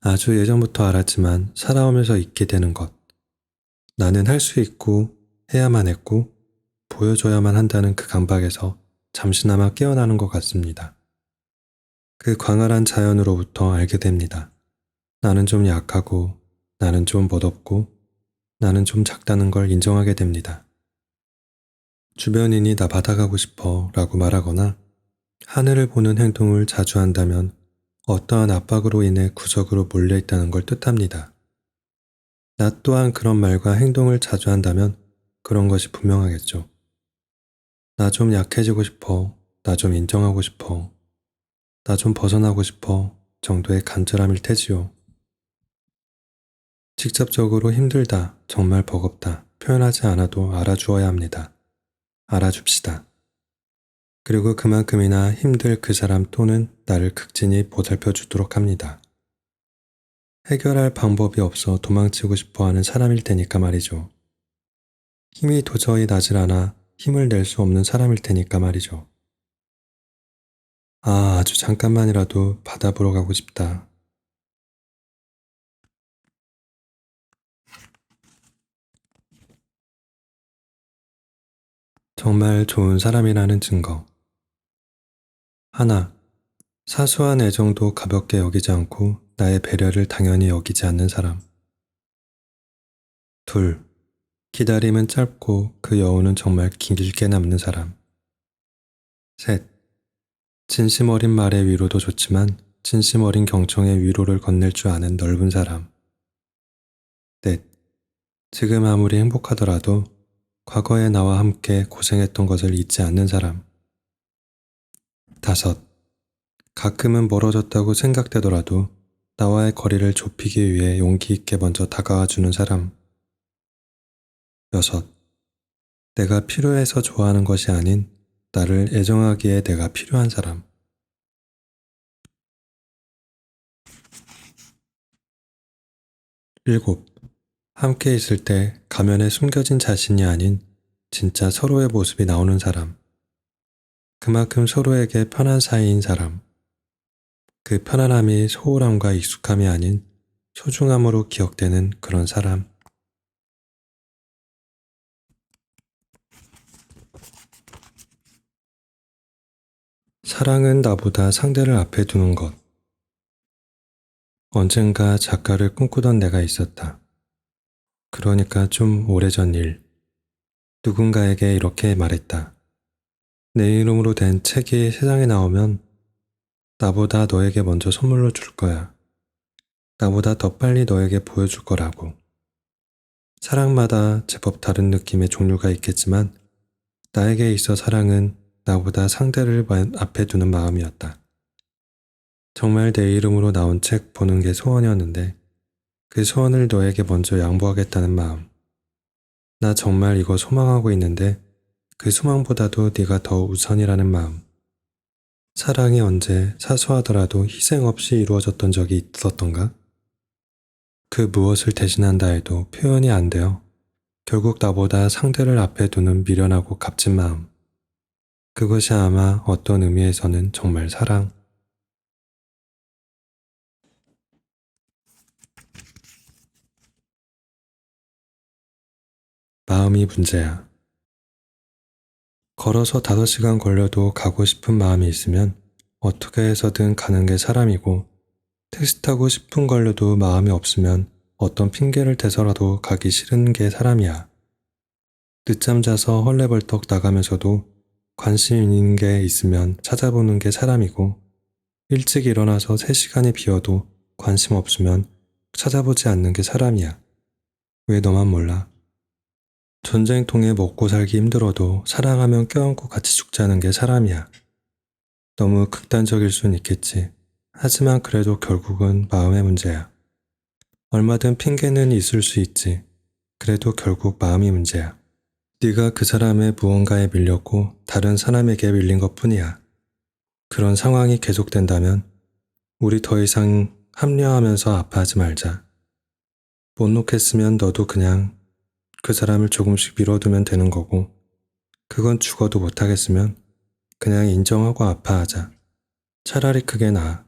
아주 예전부터 알았지만 살아오면서 잊게 되는 것. 나는 할 수 있고 해야만 했고 보여줘야만 한다는 그 강박에서 잠시나마 깨어나는 것 같습니다. 그 광활한 자연으로부터 알게 됩니다. 나는 좀 약하고 나는 좀 멋없고 나는 좀 작다는 걸 인정하게 됩니다. 주변인이 나 받아가고 싶어 라고 말하거나 하늘을 보는 행동을 자주 한다면 어떠한 압박으로 인해 구석으로 몰려있다는 걸 뜻합니다. 나 또한 그런 말과 행동을 자주 한다면 그런 것이 분명하겠죠. 나 좀 약해지고 싶어, 나 좀 인정하고 싶어, 나 좀 벗어나고 싶어 정도의 간절함일 테지요. 직접적으로 힘들다, 정말 버겁다 표현하지 않아도 알아주어야 합니다. 알아줍시다. 그리고 그만큼이나 힘들 그 사람 또는 나를 극진히 보살펴 주도록 합니다. 해결할 방법이 없어 도망치고 싶어 하는 사람일 테니까 말이죠. 힘이 도저히 나질 않아 힘을 낼 수 없는 사람일 테니까 말이죠. 아, 아주 잠깐만이라도 바다 보러 가고 싶다. 정말 좋은 사람이라는 증거. 하나, 사소한 애정도 가볍게 여기지 않고 나의 배려를 당연히 여기지 않는 사람. 둘, 기다림은 짧고 그 여운은 정말 길게 남는 사람. 셋, 진심 어린 말의 위로도 좋지만 진심 어린 경청의 위로를 건넬 줄 아는 넓은 사람. 넷, 지금 아무리 행복하더라도 과거의 나와 함께 고생했던 것을 잊지 않는 사람. 다섯, 가끔은 멀어졌다고 생각되더라도 나와의 거리를 좁히기 위해 용기 있게 먼저 다가와 주는 사람. 여섯, 내가 필요해서 좋아하는 것이 아닌 나를 애정하기에 내가 필요한 사람. 일곱, 함께 있을 때 가면에 숨겨진 자신이 아닌 진짜 서로의 모습이 나오는 사람. 그만큼 서로에게 편한 사이인 사람. 그 편안함이 소홀함과 익숙함이 아닌 소중함으로 기억되는 그런 사람. 사랑은 나보다 상대를 앞에 두는 것. 언젠가 작가를 꿈꾸던 내가 있었다. 그러니까 좀 오래전 일. 누군가에게 이렇게 말했다. 내 이름으로 된 책이 세상에 나오면 나보다 너에게 먼저 선물로 줄 거야. 나보다 더 빨리 너에게 보여줄 거라고. 사랑마다 제법 다른 느낌의 종류가 있겠지만 나에게 있어 사랑은 나보다 상대를 앞에 두는 마음이었다. 정말 내 이름으로 나온 책 보는 게 소원이었는데 그 소원을 너에게 먼저 양보하겠다는 마음. 나 정말 이거 소망하고 있는데 그 소망보다도 네가 더 우선이라는 마음. 사랑이 언제 사소하더라도 희생 없이 이루어졌던 적이 있었던가? 그 무엇을 대신한다 해도 표현이 안 돼요. 결국 나보다 상대를 앞에 두는 미련하고 값진 마음. 그것이 아마 어떤 의미에서는 정말 사랑. 마음이 문제야. 걸어서 5시간 걸려도 가고 싶은 마음이 있으면 어떻게 해서든 가는 게 사람이고 택시 타고 10분 걸려도 마음이 없으면 어떤 핑계를 대서라도 가기 싫은 게 사람이야. 늦잠 자서 헐레벌떡 나가면서도 관심 있는 게 있으면 찾아보는 게 사람이고, 일찍 일어나서 3시간이 비어도 관심 없으면 찾아보지 않는 게 사람이야. 왜 너만 몰라? 전쟁통에 먹고 살기 힘들어도 사랑하면 껴안고 같이 죽자는 게 사람이야. 너무 극단적일 순 있겠지. 하지만 그래도 결국은 마음의 문제야. 얼마든 핑계는 있을 수 있지. 그래도 결국 마음이 문제야. 네가 그 사람의 무언가에 밀렸고 다른 사람에게 밀린 것뿐이야. 그런 상황이 계속된다면 우리 더 이상 합리화하면서 아파하지 말자. 못 놓겠으면 너도 그냥 그 사람을 조금씩 밀어두면 되는 거고, 그건 죽어도 못하겠으면 그냥 인정하고 아파하자. 차라리 그게 나아.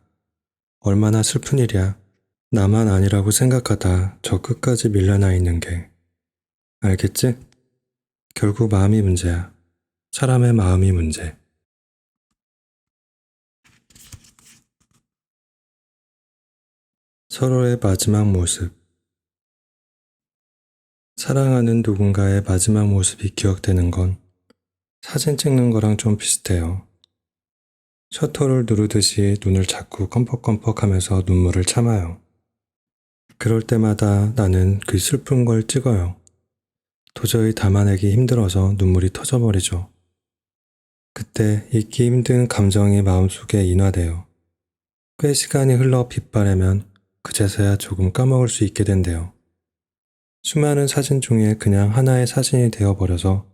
얼마나 슬픈 일이야. 나만 아니라고 생각하다 저 끝까지 밀려나 있는 게. 알겠지? 결국 마음이 문제야. 사람의 마음이 문제. 서로의 마지막 모습. 사랑하는 누군가의 마지막 모습이 기억되는 건 사진 찍는 거랑 좀 비슷해요. 셔터를 누르듯이 눈을 자꾸 껌뻑껌뻑하면서 눈물을 참아요. 그럴 때마다 나는 그 슬픈 걸 찍어요. 도저히 담아내기 힘들어서 눈물이 터져버리죠. 그때 잊기 힘든 감정이 마음속에 인화돼요. 꽤 시간이 흘러 빛바래면 그제서야 조금 까먹을 수 있게 된대요. 수많은 사진 중에 그냥 하나의 사진이 되어버려서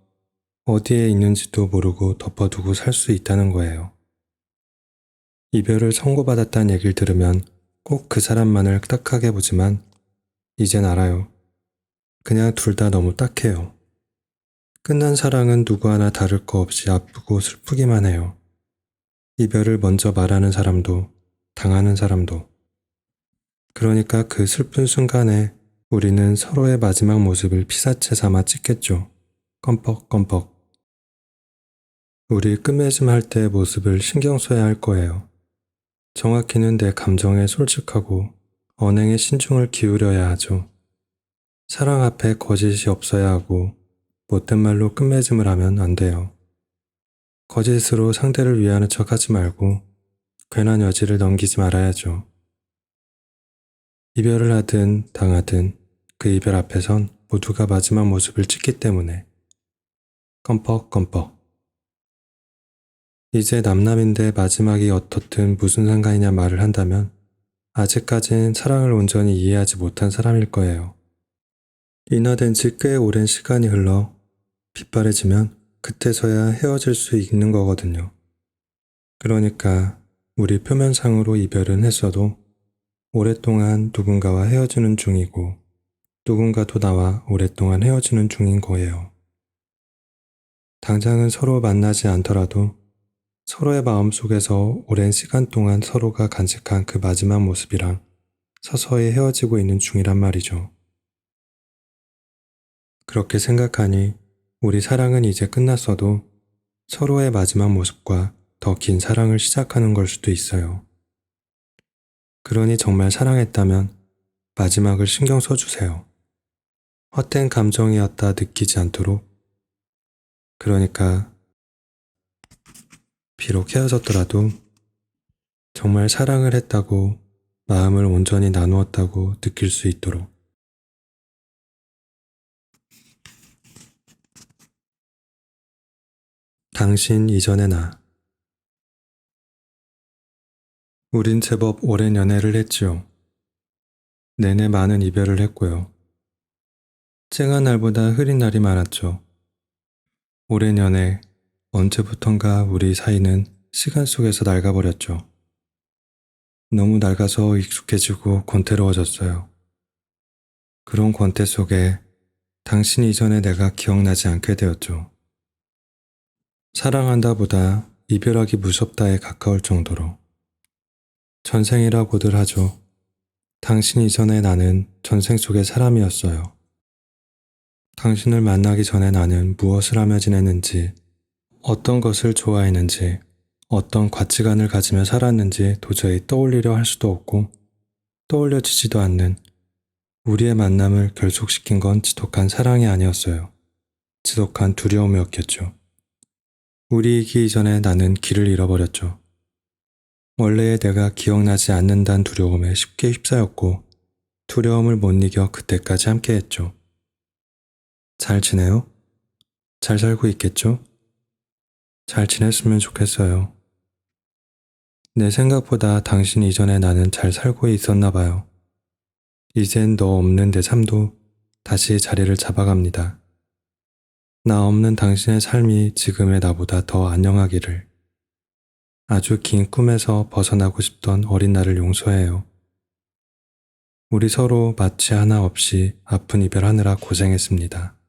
어디에 있는지도 모르고 덮어두고 살 수 있다는 거예요. 이별을 선고받았다는 얘기를 들으면 꼭 그 사람만을 딱하게 보지만 이젠 알아요. 그냥 둘 다 너무 딱해요. 끝난 사랑은 누구 하나 다를 거 없이 아프고 슬프기만 해요. 이별을 먼저 말하는 사람도 당하는 사람도. 그러니까 그 슬픈 순간에 우리는 서로의 마지막 모습을 피사체 삼아 찍겠죠. 껌뻑껌뻑. 우리 끝맺음 할 때의 모습을 신경 써야 할 거예요. 정확히는 내 감정에 솔직하고 언행에 신중을 기울여야 하죠. 사랑 앞에 거짓이 없어야 하고 못된 말로 끝맺음을 하면 안 돼요. 거짓으로 상대를 위하는 척 하지 말고 괜한 여지를 넘기지 말아야죠. 이별을 하든 당하든 그 이별 앞에선 모두가 마지막 모습을 찍기 때문에 껌뻑껌뻑. 이제 남남인데 마지막이 어떻든 무슨 상관이냐 말을 한다면 아직까진 사랑을 온전히 이해하지 못한 사람일 거예요. 인화된 지 꽤 오랜 시간이 흘러 빛바래지면 그때서야 헤어질 수 있는 거거든요. 그러니까 우리 표면상으로 이별은 했어도 오랫동안 누군가와 헤어지는 중이고 누군가도 나와 오랫동안 헤어지는 중인 거예요. 당장은 서로 만나지 않더라도 서로의 마음속에서 오랜 시간 동안 서로가 간직한 그 마지막 모습이랑 서서히 헤어지고 있는 중이란 말이죠. 그렇게 생각하니 우리 사랑은 이제 끝났어도 서로의 마지막 모습과 더 긴 사랑을 시작하는 걸 수도 있어요. 그러니 정말 사랑했다면 마지막을 신경 써주세요. 헛된 감정이었다 느끼지 않도록. 그러니까 비록 헤어졌더라도 정말 사랑을 했다고 마음을 온전히 나누었다고 느낄 수 있도록. 당신 이전의 나. 우린 제법 오랜 연애를 했지요. 내내 많은 이별을 했고요. 쨍한 날보다 흐린 날이 많았죠. 오랜 연애, 언제부턴가 우리 사이는 시간 속에서 낡아버렸죠. 너무 낡아서 익숙해지고 권태로워졌어요. 그런 권태 속에 당신 이전의 내가 기억나지 않게 되었죠. 사랑한다보다 이별하기 무섭다에 가까울 정도로. 전생이라고들 하죠. 당신 이전의 나는 전생 속의 사람이었어요. 당신을 만나기 전에 나는 무엇을 하며 지냈는지, 어떤 것을 좋아했는지, 어떤 가치관을 가지며 살았는지 도저히 떠올리려 할 수도 없고 떠올려지지도 않는 우리의 만남을 결속시킨 건 지독한 사랑이 아니었어요. 지독한 두려움이었겠죠. 우리 이기 이전에 나는 길을 잃어버렸죠. 원래의 내가 기억나지 않는다는 두려움에 쉽게 휩싸였고 두려움을 못 이겨 그때까지 함께했죠. 잘 지내요? 잘 살고 있겠죠? 잘 지냈으면 좋겠어요. 내 생각보다 당신 이전에 나는 잘 살고 있었나 봐요. 이젠 너 없는 내 삶도 다시 자리를 잡아갑니다. 나 없는 당신의 삶이 지금의 나보다 더 안녕하기를. 아주 긴 꿈에서 벗어나고 싶던 어린 나를 용서해요. 우리 서로 마취 하나 없이 아픈 이별하느라 고생했습니다.